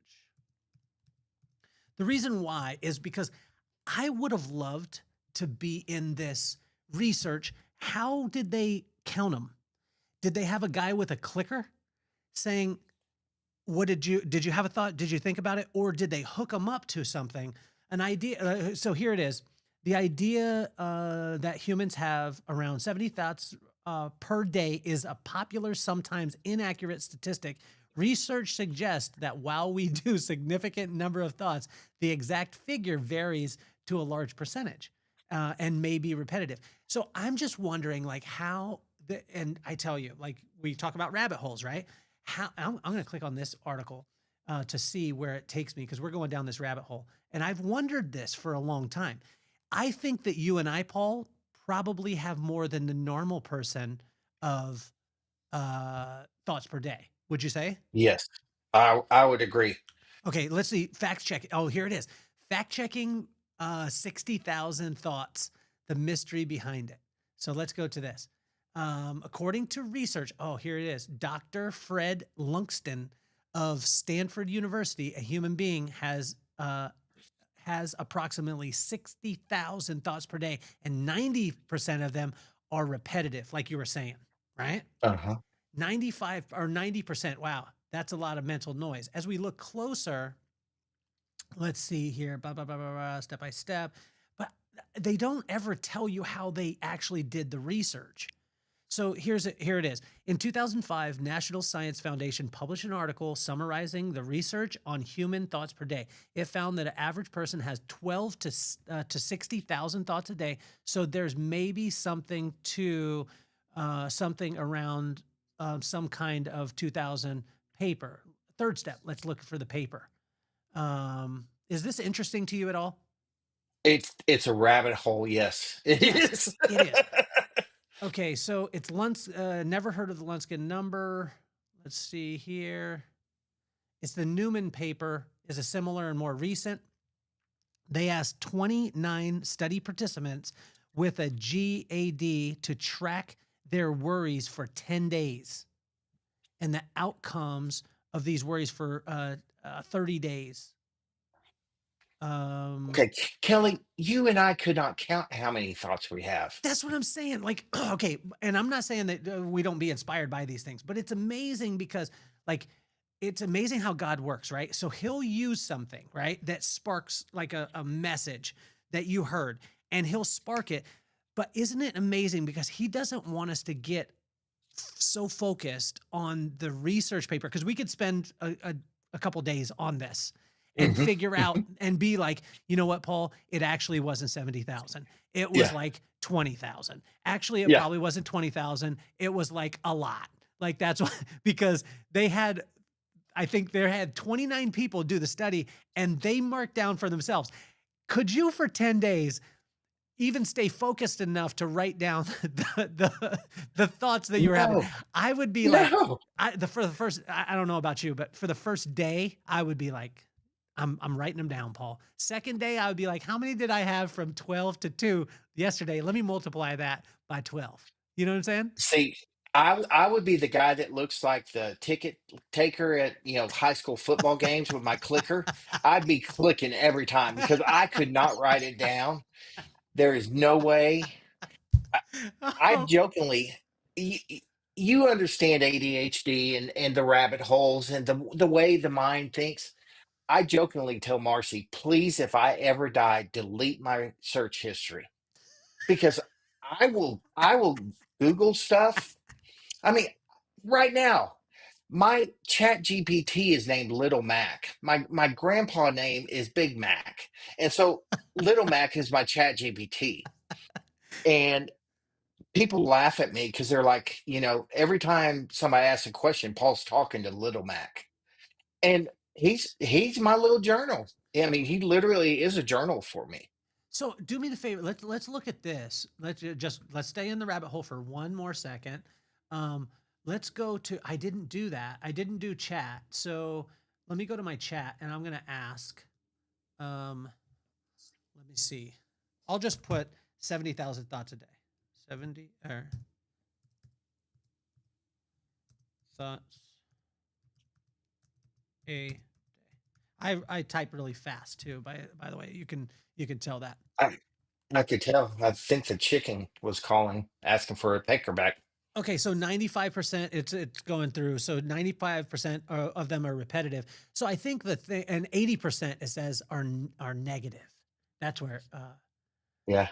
The reason why is because I would have loved to be in this research. How did they count them? Did they have a guy with a clicker saying, "What did you have a thought? Did you think about it?" Or did they hook them up to something? An idea. So here it is. The idea that humans have around 70 thoughts per day is a popular, sometimes inaccurate statistic Research suggests that while we do significant number of thoughts, the exact figure varies to a large percentage and may be repetitive. So I'm just wondering, like, how and I tell you, like, we talk about rabbit holes, right? How I'm going to click on this article to see where it takes me because we're going down this rabbit hole. And I've wondered this for a long time. I think that you and I, Paul, probably have more than the normal person of thoughts per day. Would you say? Yes, I would agree. Okay, let's see. Fact check. Oh, here it is. Fact checking 60,000 thoughts, the mystery behind it. So let's go to this. According to research, oh, here it is. Dr. Fred Lunkston of Stanford University, a human being has approximately 60,000 thoughts per day, and 90% of them are repetitive, like you were saying, right? Uh-huh. 95 or 90%. Wow, that's a lot of mental noise. As we look closer, let's see here, blah, blah, blah, blah, blah, step by step. But they don't ever tell you how they actually did the research. So here it is. In 2005, National Science Foundation published an article summarizing the research on human thoughts per day. It found that an average person has 12 to 60,000 thoughts a day. So there's maybe something to something around some kind of 2000 paper. Third step, let's look for the paper. Is this interesting to you at all? It's a rabbit hole. Yes, it Yes, is. it is. Okay, so it's never heard of the Lunskin number. Let's see here. It's the Newman paper, is a similar and more recent. They asked 29 study participants with a GAD to track their worries for 10 days and the outcomes of these worries for 30 days. Okay, Kelly, you and I could not count how many thoughts we have. That's what I'm saying. Like, okay, and I'm not saying that we don't be inspired by these things, but it's amazing because, like, it's amazing how God works, right? So he'll use something, right, that sparks like a message that you heard, and he'll spark it. But isn't it amazing because he doesn't want us to get so focused on the research paper because we could spend a couple days on this and Hmm. figure out and be like, you know what, Paul, it actually wasn't 70,000. It was Yeah, like 20,000. Actually, it yeah. probably wasn't 20,000. It was like a lot. Like that's what, because they had, I think they had 29 people do the study and they marked down for themselves. Could you for 10 days even stay focused enough to write down the thoughts that you were having? No, I would be like, no. for the first, I don't know about you, but for the first day, I would be like, I'm writing them down, Paul. Second day, I would be like, how many did I have from 12 to 2 yesterday? Let me multiply that by 12. You know what I'm saying? See, I would be the guy that looks like the ticket taker at high school football games with my clicker. I'd be clicking every time because I could not write it down. There is no way. I, I Oh, jokingly, you, you understand ADHD and the rabbit holes and the way the mind thinks. I jokingly tell Marcy, please, if I ever die, delete my search history because I will Google stuff. I mean, right now, my chat GPT is named Little Mac. My grandpa name is Big Mac. And so Little Mac is my chat GPT. And people laugh at me because they're like, every time somebody asks a question, Paul's talking to Little Mac. And he's my little journal. I mean, he literally is a journal for me. so do me the favor. Let's look at this. Let's stay in the rabbit hole for one more second. Um, let's go to. I didn't do that. I didn't do chat. So let me go to my chat and I'm gonna ask. Um, let me see. I'll just put 70,000 thoughts a day. 70 or thoughts a day. I type really fast too. By the way, you can tell that. I I could tell. I think the chicken was calling, asking for a paperback. Okay, so 95% it's going through. So 95% of them are repetitive. So I think the thing, and 80% it says are negative. That's where Yeah.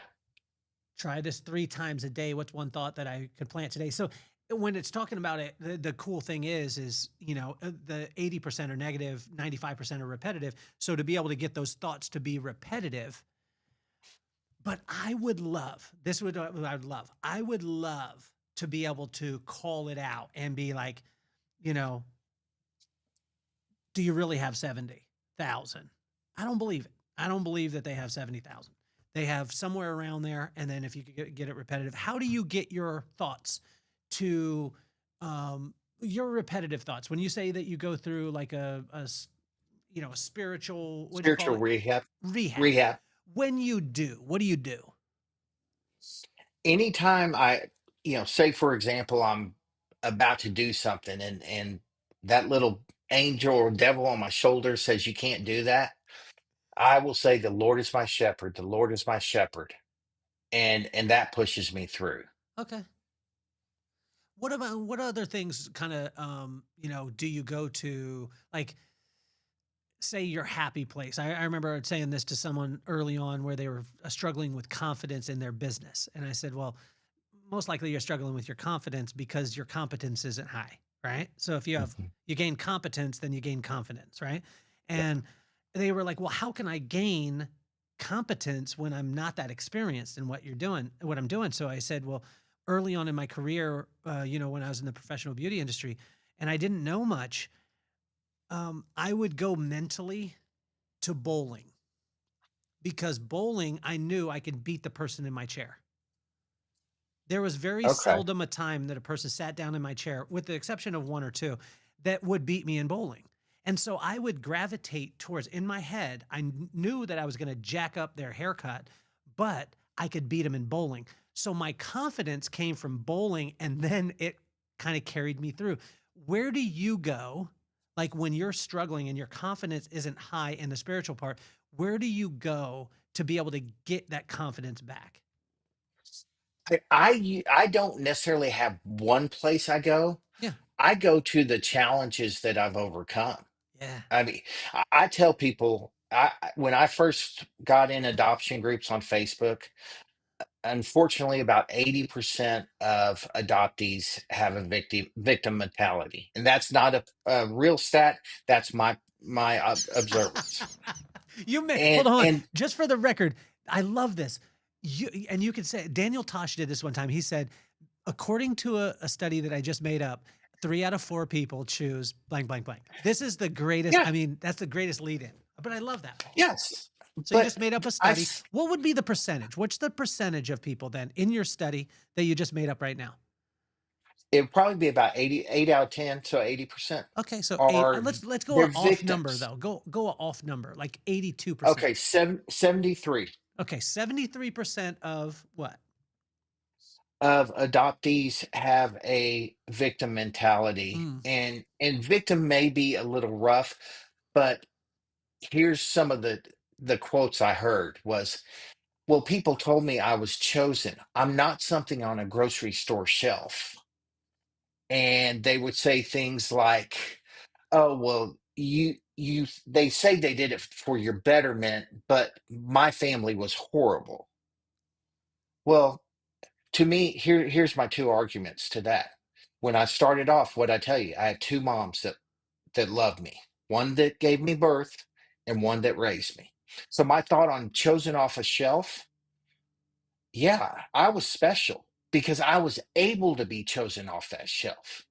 try this 3 times a day. What's one thought that I could plant today? So when it's talking about it, the cool thing is, the 80% are negative, 95% are repetitive. So to be able to get those thoughts to be repetitive, but I would love, this would, what I would love to be able to call it out and be like, you know, do you really have 70,000? I don't believe it. I don't believe that they have 70,000. They have somewhere around there. And then if you could get it repetitive, how do you get your thoughts to your repetitive thoughts? When you say that you go through like a spiritual, what do you call Spiritual it? rehab. Rehab. Rehab. When you do, what do you do? Anytime say for example, I'm about to do something and that little angel or devil on my shoulder says you can't do that, I will say the Lord is my shepherd, the Lord is my shepherd. And that pushes me through. Okay. What other things kind of do you go to, like, say your happy place? I remember saying this to someone early on where they were struggling with confidence in their business. And I said, well, most likely you're struggling with your confidence because your competence isn't high, right? So if Mhm. you gain competence, then you gain confidence, right? Yep. And they were like, well, how can I gain competence when I'm not that experienced in what I'm doing? So I said, well, early on in my career, when I was in the professional beauty industry and I didn't know much, I would go mentally to bowling because bowling, I knew I could beat the person in my chair. There was very Okay. seldom a time that a person sat down in my chair, with the exception of one or two, that would beat me in bowling. And so I would gravitate towards, in my head, knew that I was going to jack up their haircut, but I could beat them in bowling. So my confidence came from bowling, and then it kind of carried me through. Where do you go? Like when you're struggling and your confidence isn't high in the spiritual part, where do you go to be able to get that confidence back? I don't necessarily have one place I go. Yeah. I go to the challenges that I've overcome. Yeah. I mean, I tell people when I first got in adoption groups on Facebook, unfortunately, about 80% of adoptees have a victim mentality, and that's not a real stat. That's my observance. You may And hold on. and Just for the record, I love this. You could say Daniel Tosh did this one time. He said, according to a study that I just made up, 3 out of 4 people choose blank, blank, blank. This is the greatest. yeah, I mean, that's the greatest lead in. But I love that, Paul. yes, So you but just made up a I study. What would be the percentage? What's the percentage of people then in your study that you just made up right now? it would probably be about 88 out of 10, so 80% Okay, so eight. are Let's go they're a off number victims. though. Go a off number, like 82%. Okay, 73 Okay, 73% of what? of adoptees have a victim mentality, Mm. and victim may be a little rough, but here's some of the quotes I heard was, well, people told me I was chosen. I'm not something on a grocery store shelf. And they would say things like, oh, well, you they say they did it for your betterment, but my family was horrible. Well, to me, here's my two arguments to that. When I started off, what I tell you, I had two moms that loved me, one that gave me birth and one that raised me. So my thought on chosen off a shelf, yeah, I was special because I was able to be chosen off that shelf.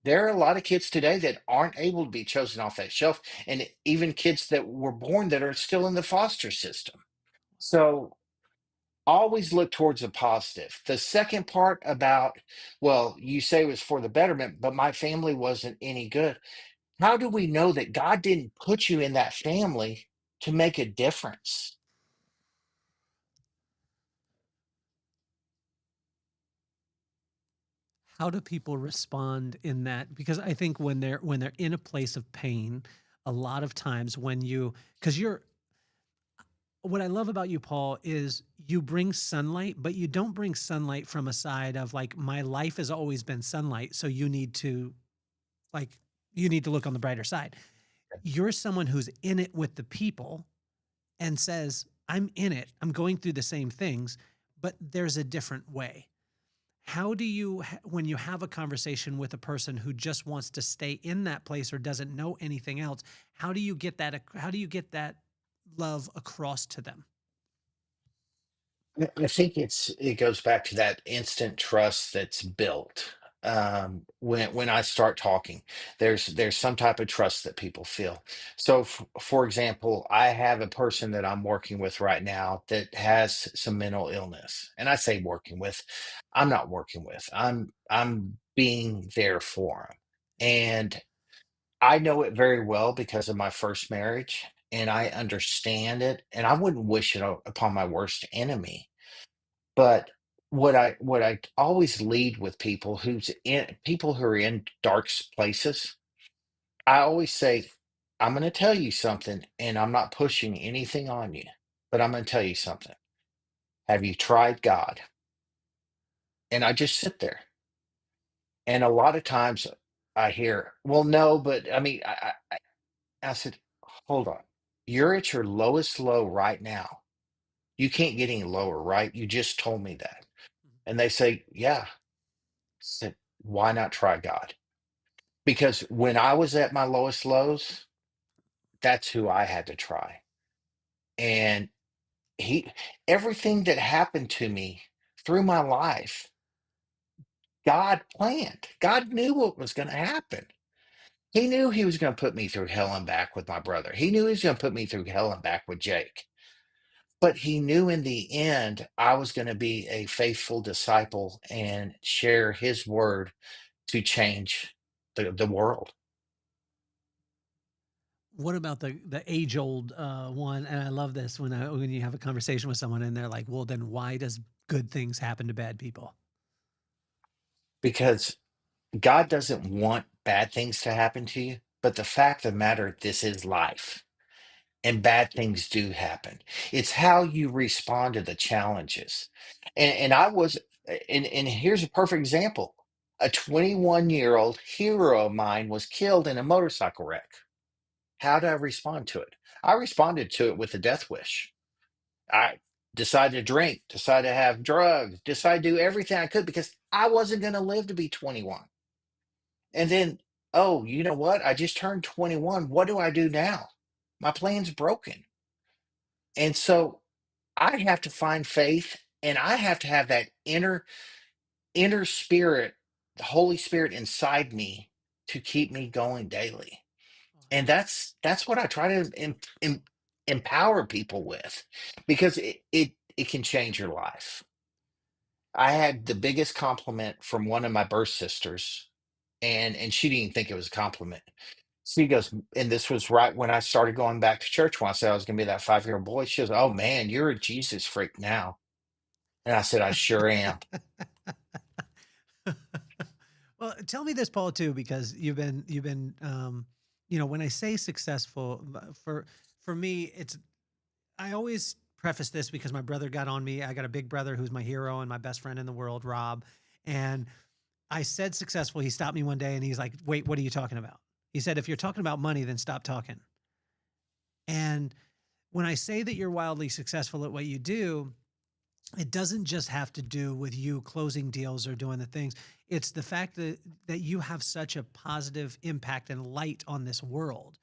There are a lot of kids today that aren't able to be chosen off that shelf, and even kids that were born that are still in the foster system. So always look towards the positive. The second part about, well, you say it was for the betterment, but my family wasn't any good. How do we know that God didn't put you in that family to make a difference? How do people respond in that? Because I think when they're in a place of pain, a lot of times when you, because you're, what I love about you, Paul, is you bring sunlight, but you don't bring sunlight from a side of like, my life has always been sunlight. So like, you need to look on the brighter side. You're someone who's in it with the people and says, I'm in it. I'm going through the same things, but there's a different way. How do you, when you have a conversation with a person who just wants to stay in that place or doesn't know anything else, how do you get that? How do you get that love across to them? I think it goes back to that instant trust that's built. When I start talking, there's some type of trust that people feel. So, for example, I have a person that I'm working with right now that has some mental illness, and I say working with, I'm not working with. I'm being there for him, and I know it very well because of my first marriage, and I understand it, and I wouldn't wish it upon my worst enemy. But what I always lead with people who are in places, I always say, I'm gonna tell you something, and I'm not pushing anything on you, but I'm gonna tell you something. Have you tried God? And I just sit there. And a lot of times I hear, well, no, but I mean, I said, hold on. You're at your lowest low right now. You can't get any lower, right? You just told me that. And they say, yeah. Said, why not try God? Because when I was at my lowest lows, that's who I had to try. And he, everything that happened to me through my life, God planned. God knew what was going to happen. He knew he was going to put me through hell and back with my brother. He knew he was going to put me through hell and back with Jake. But he knew in the end, I was going to be a faithful disciple and share his word to change the world. What about the age old one? And I love this when you have a conversation with someone and they're like, "Well, then why does good things happen to bad people?" Because God doesn't want bad things to happen to you, but the fact of the matter, this is life, and bad things do happen. It's how you respond to the challenges. And I was, and here's a perfect example. A 21-year-old hero of mine was killed in a motorcycle wreck. How did I respond to it? I responded to it with a death wish. I decided to drink, decided to have drugs, decided to do everything I could because I wasn't going to live to be 21. And then, oh, you know what? I just turned 21. What do I do now? My plan's broken. And so I have to find faith and I have to have that inner spirit, the Holy Spirit inside me to keep me going daily. And that's what I try to empower people with because it can change your life. I had the biggest compliment from one of my birth sisters, and she didn't even think it was a compliment. She goes, and this was right when I started going back to church. When I said I was going to be that 5-year-old boy, she goes, "Oh man, you're a Jesus freak now." And I said, "I sure am." Well, tell me this, Paul, too, because when I say successful, for me, it's I always preface this because my brother got on me. I got a big brother who's my hero and my best friend in the world, Rob, and I said successful. He stopped me one day and he's like, "Wait, what are you talking about?" He said, "If you're talking about money, then stop talking." And when I say that you're wildly successful at what you do, it doesn't just have to do with you closing deals or doing the things. It's the fact that you have such a positive impact and light on this world.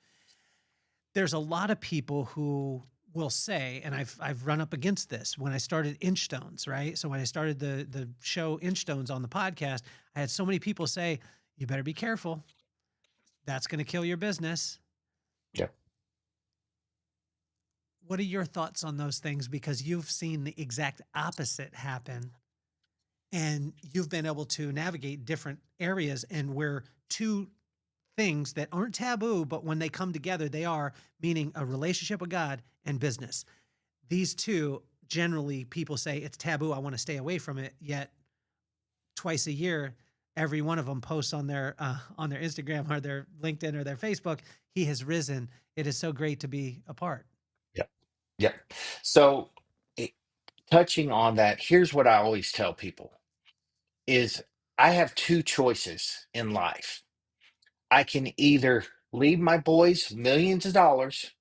There's a lot of people who will say, and I've run up against this when I started Inchstones, right? So when I started the show Inchstones on the podcast, I had so many people say, "You better be careful. That's going to kill your business." Yeah. What are your thoughts on those things? Because you've seen the exact opposite happen and you've been able to navigate different areas and where two things that aren't taboo, but when they come together, they are, meaning a relationship with God and business. These two, generally, people say it's taboo. I want to stay away from it. Yet, twice a year, every one of them posts on their Instagram or their LinkedIn or their Facebook. He has risen. It is so great to be a part. Yeah. Yeah. So it, touching on that, here's what I always tell people is I have two choices in life. I can either leave my boys millions of dollars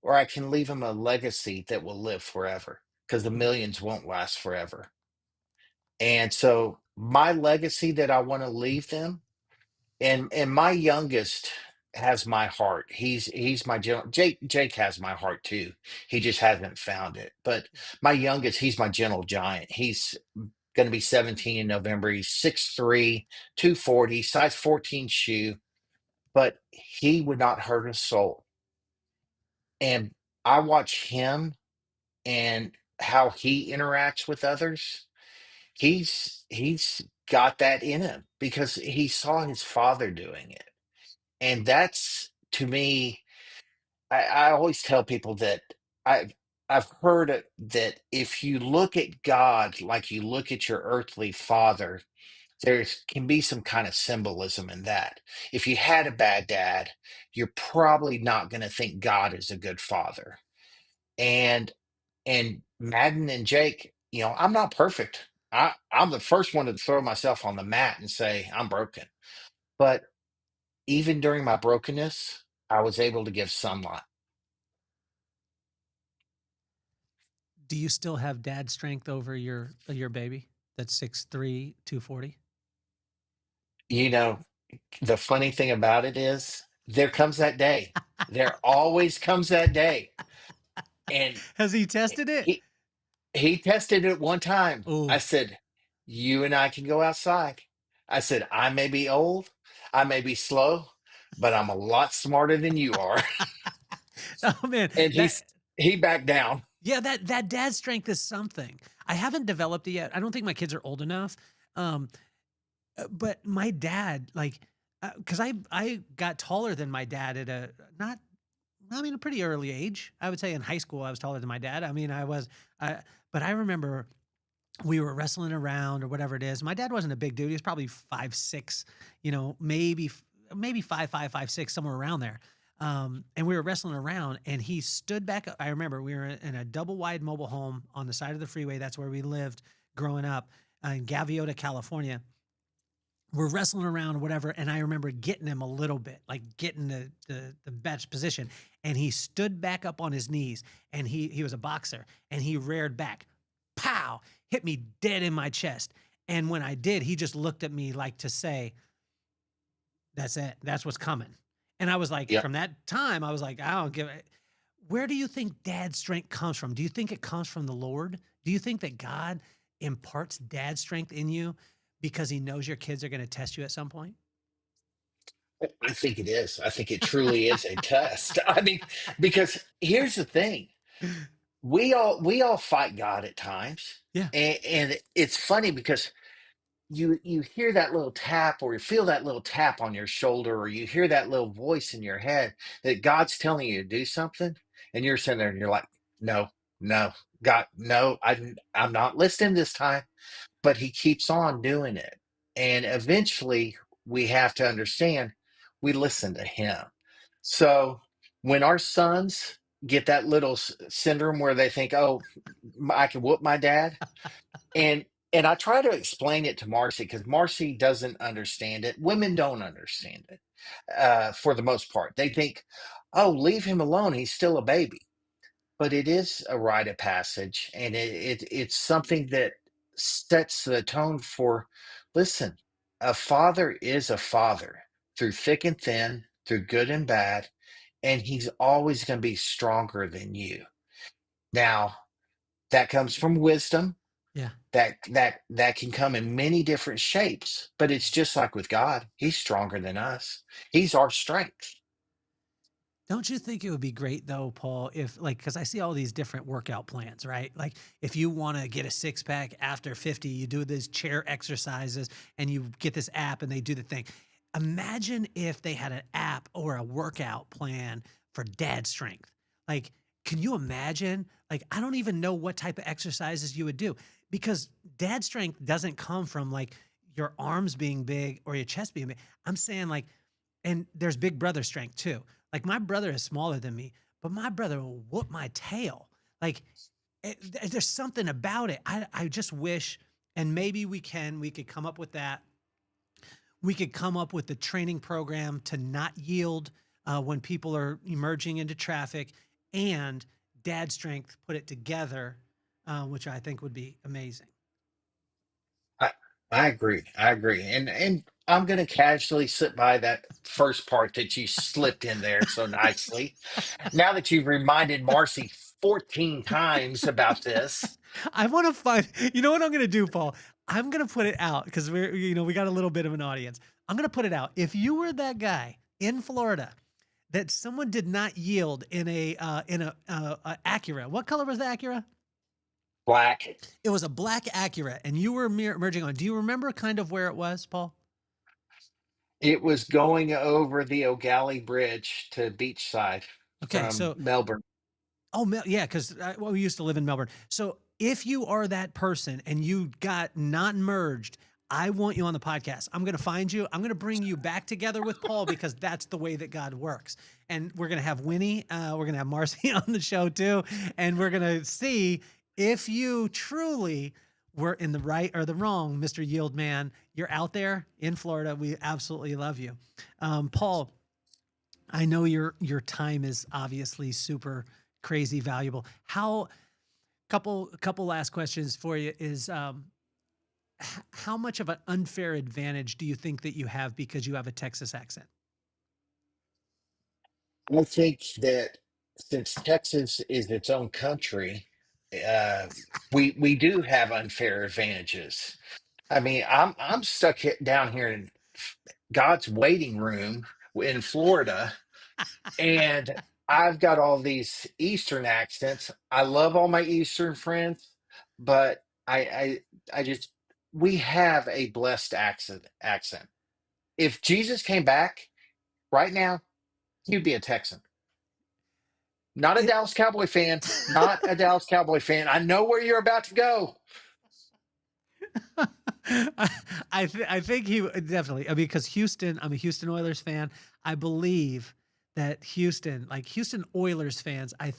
or I can leave them a legacy that will live forever because the millions won't last forever. And so my legacy that I want to leave them, and my youngest has my heart. He's my gentle. Jake has my heart too. He just hasn't found it. But my youngest, he's my gentle giant. He's going to be 17 in November. He's 6'3", 240, size 14 shoe, but he would not hurt a soul. And I watch him and how he interacts with others. He's got that in him because he saw his father doing it. And that's, to me, I always tell people that I I've heard that if you look at God like you look at your earthly father, there can be some kind of symbolism in that. If you had a bad dad, you're probably not going to think God is a good father. And Madden and Jake, I'm not perfect. I'm the first one to throw myself on the mat and say I'm broken. But even during my brokenness, I was able to give sunlight. Do you still have dad strength over your baby that's 6'3", 240? You know, the funny thing about it is there comes that day. There always comes that day. And Has he tested it? he he tested it one time. I Oh, said, "You and I can go outside." I said, "I may be old, I may be slow, but I'm a lot smarter than you are." oh man, And that he backed down. yeah, that dad strength is something. I haven't developed it yet. I don't think my kids are old enough. Um, but my dad, like, because I got taller than my dad at a not, I mean, a pretty early age. I would say in high school I was taller than my dad. I mean, I, but I remember we were wrestling around or whatever it is. My dad wasn't a big dude. He was probably 5'6", maybe 5'5", 5'6", somewhere around there. And we were wrestling around, and he stood back up. I remember we were in a double wide mobile home on the side of the freeway. That's where we lived growing up in Gaviota, California. We're wrestling around or whatever, and I remember getting him a little bit, like getting the best position, and he stood back up on his knees, and he was a boxer, and he reared back, pow, hit me dead in my chest, and when I did, he just looked at me like to say, "That's it, that's what's coming," and I was like, Yep. from that time, I was like, I don't give it. Where do you think dad's strength comes from? Do you think it comes from the Lord? Do you think that God imparts dad strength in you because he knows your kids are going to test you at some point? I think it is. I think it truly is a test. I mean, because here's the thing. We all fight God at times. Yeah. And it's funny because you hear that little tap or you feel that little tap on your shoulder or you hear that little voice in your head that God's telling you to do something, and you're sitting there and you're like, no, no, God, no, I'm not listening this time. But he keeps on doing it. And eventually we have to understand we listen to him. So when our sons get that little syndrome where they think, oh, I can whoop my dad, and I try to explain it to Marcy because Marcy doesn't understand it. Women don't understand it for the most part. They think, oh, leave him alone. He's still a baby. But it is a rite of passage, and it's something that sets the tone for, listen, a father is a father through thick and thin, through good and bad, and he's always going to be stronger than you. Now, that comes from wisdom. Yeah. That can come in many different shapes, but it's just like with God. He's stronger than us. He's our strength. Don't you think it would be great though, Paul, if like, because I see all these different workout plans, right? Like if you want to get a six pack after 50, you do these chair exercises and you get this app and they do the thing. Imagine if they had an app or a workout plan for dad strength. Like, can you imagine? Like, I don't even know what type of exercises you would do because dad strength doesn't come from like your arms being big or your chest being big. I'm saying like, and there's big brother strength too. Like my brother is smaller than me, but my brother will whoop my tail. Like there's something about it. I just wish, and maybe we could come up with that. We could come up with the training program to not yield when people are emerging into traffic, and dad strength put it together, which I think would be amazing. I agree. I agree. And I'm going to casually slip by that first part that you slipped in there so nicely. Now that you've reminded Marcy 14 times about this, I want to find, you know what I'm going to do, Paul? I'm going to put it out because we got a little bit of an audience. I'm going to put it out. If you were that guy in Florida that someone did not yield in a Acura, what color was the Acura? black. It was a black Acura, and you were merging on. Do you remember kind of where it was, Paul? It was going over the O'Galley Bridge to Beachside Okay, from so Melbourne. oh, yeah, because well, we used to live in Melbourne. So if you are that person and you got not merged, I want you on the podcast. I'm going to find you. I'm going to bring you back together with Paul because that's the way that God works. And we're going to have Winnie. We're going to have Marcee on the show too. And we're going to see if you truly were in the right or the wrong, Mr. Yield Man. You're out there in Florida. We absolutely love you. Paul, I know your time is obviously super crazy valuable. How couple last questions for you is how much of an unfair advantage do you think that you have because you have a Texas accent? I think that since Texas is its own country, uh, we do have unfair advantages. I mean, I'm stuck down here in God's waiting room in Florida, and I've got all these Eastern accents. I love all my Eastern friends, but I just we have a blessed accent. If Jesus came back right now, he'd be a Texan. Not a It, Dallas Cowboy fan. Not a Dallas Cowboy fan. I know where you're about to go. I think he definitely. I mean, because Houston, I'm a Houston Oilers fan. I believe that Houston, like Houston Oilers fans, I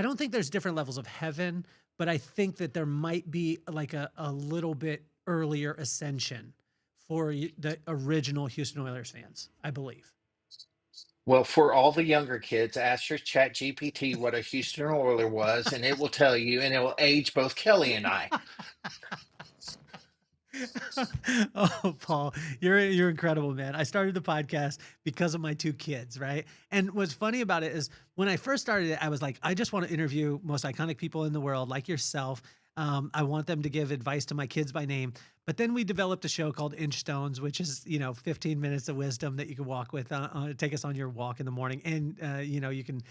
don't think there's different levels of heaven, but I think that there might be like a little bit earlier ascension for the original Houston Oilers fans. I believe. Well, for all the younger kids, ask your Chat GPT what a Houston Oiler was, and it will tell you, and it will age both Kelly and I. Oh, Paul, you're incredible, man. I started the podcast because of my two kids, right? And what's funny about it is when I first started it, I was like, I just want to interview most iconic people in the world, like yourself. I want them to give advice to my kids by name. But then we developed a show called Inch Stones, which is 15 minutes of wisdom that you can walk with, take us on your walk in the morning, and you can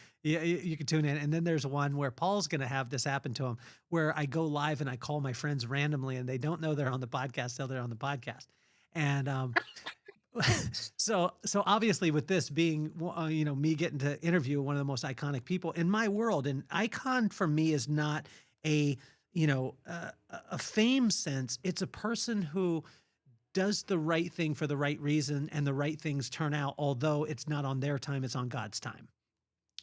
tune in. And then there's one where Paul's going to have this happen to him where I go live and I call my friends randomly and they don't know they're on the podcast till they're on the podcast. And so obviously with this being me getting to interview one of the most iconic people in my world, and icon for me is not a a fame sense. It's a person who does the right thing for the right reason and the right things turn out, although it's not on their time, it's on God's time.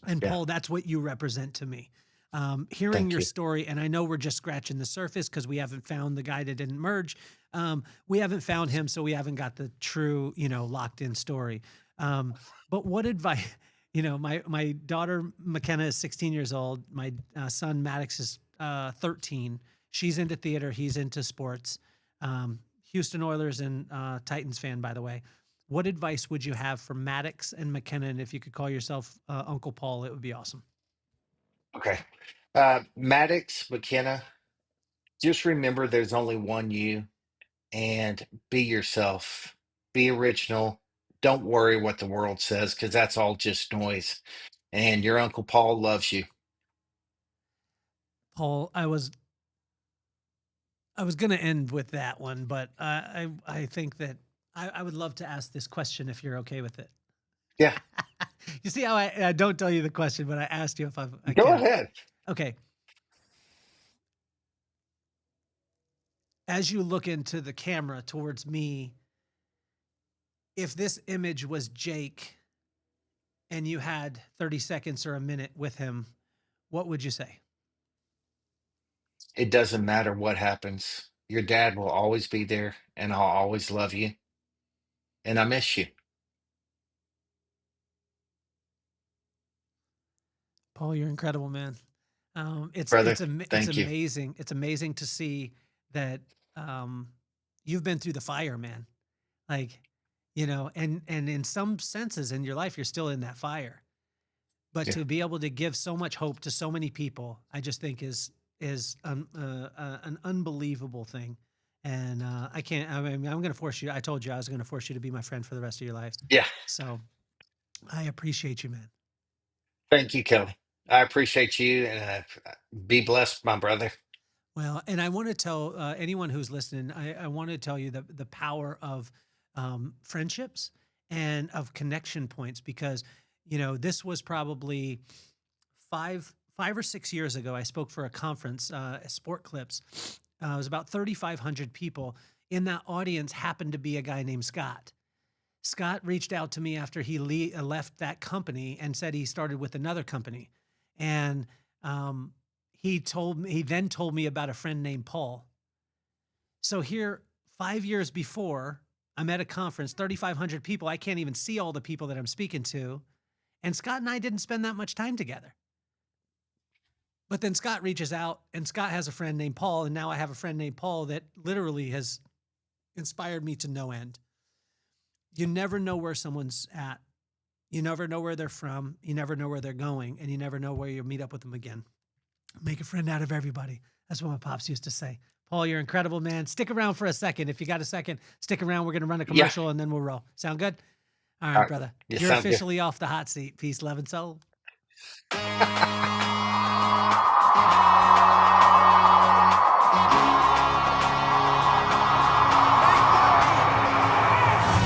And Yeah, Paul, that's what you represent to me. Hearing thank your you. story, and I know we're just scratching the surface because we haven't found the guy that didn't merge. We haven't found him, so we haven't got the true, locked in story. But what advice? My daughter McKenna is 16 years old. My son Maddox is 13. She's into theater. He's into sports. Houston Oilers and Titans fan, by the way. What advice would you have for Maddox and McKenna? And if you could call yourself Uncle Paul, it would be awesome. Okay. Maddox, McKenna, just remember there's only one you, and be yourself. Be original. Don't worry what the world says because that's all just noise. And your Uncle Paul loves you. Paul, I was going to end with that one, but I think that I would love to ask this question if you're okay with it. Yeah, You see how I don't tell you the question, but I asked you if I go can. ahead. Okay. As you look into the camera towards me, if this image was Jake and you had 30 seconds or a minute with him, what would you say? It doesn't matter what happens. Your dad will always be there, and I'll always love you. And I miss you, Paul, you're incredible, man. It's brother. it's Thank you. amazing. It's amazing to see that um, you've been through the fire, man. Like, and in some senses in your life, you're still in that fire. But Yeah. to be able to give so much hope to so many people, I just think is an unbelievable thing. And I can't. I mean, I'm going to force you. I told you I was going to force you to be my friend for the rest of your life. Yeah. So I appreciate you, man. Thank you, Kelly. I appreciate you, and be blessed, my brother. Well, and I want to tell anyone who's listening, I want to tell you the power of friendships and of connection points, because this was probably five or 6 years ago. I spoke for a conference, Sport Clips. It was about 3,500 people. In that audience happened to be a guy named Scott. Scott reached out to me after he left that company and said he started with another company, and he then told me about a friend named Paul. So here, 5 years before, I'm at a conference, 3,500 people. I can't even see all the people that I'm speaking to. And Scott and I didn't spend that much time together. But then Scott reaches out, and Scott has a friend named Paul. And now I have a friend named Paul that literally has inspired me to no end. You never know where someone's at. You never know where they're from. You never know where they're going. And you never know where you'll meet up with them again. Make a friend out of everybody. That's what my pops used to say. Paul, you're incredible, man. Stick around for a second. If you got a second, stick around. We're going to run a commercial and then we'll roll. Sound good? All right, brother. Yeah, you're sounds good. officially off the hot seat. Peace, love, and soul.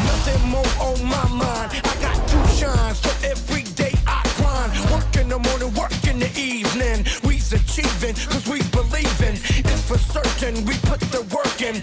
Nothing more on my mind. I got to shine, so every day I grind. Work in the morning, work in the evening. We's achieving, cause we believing. It's for certain, we put the work in.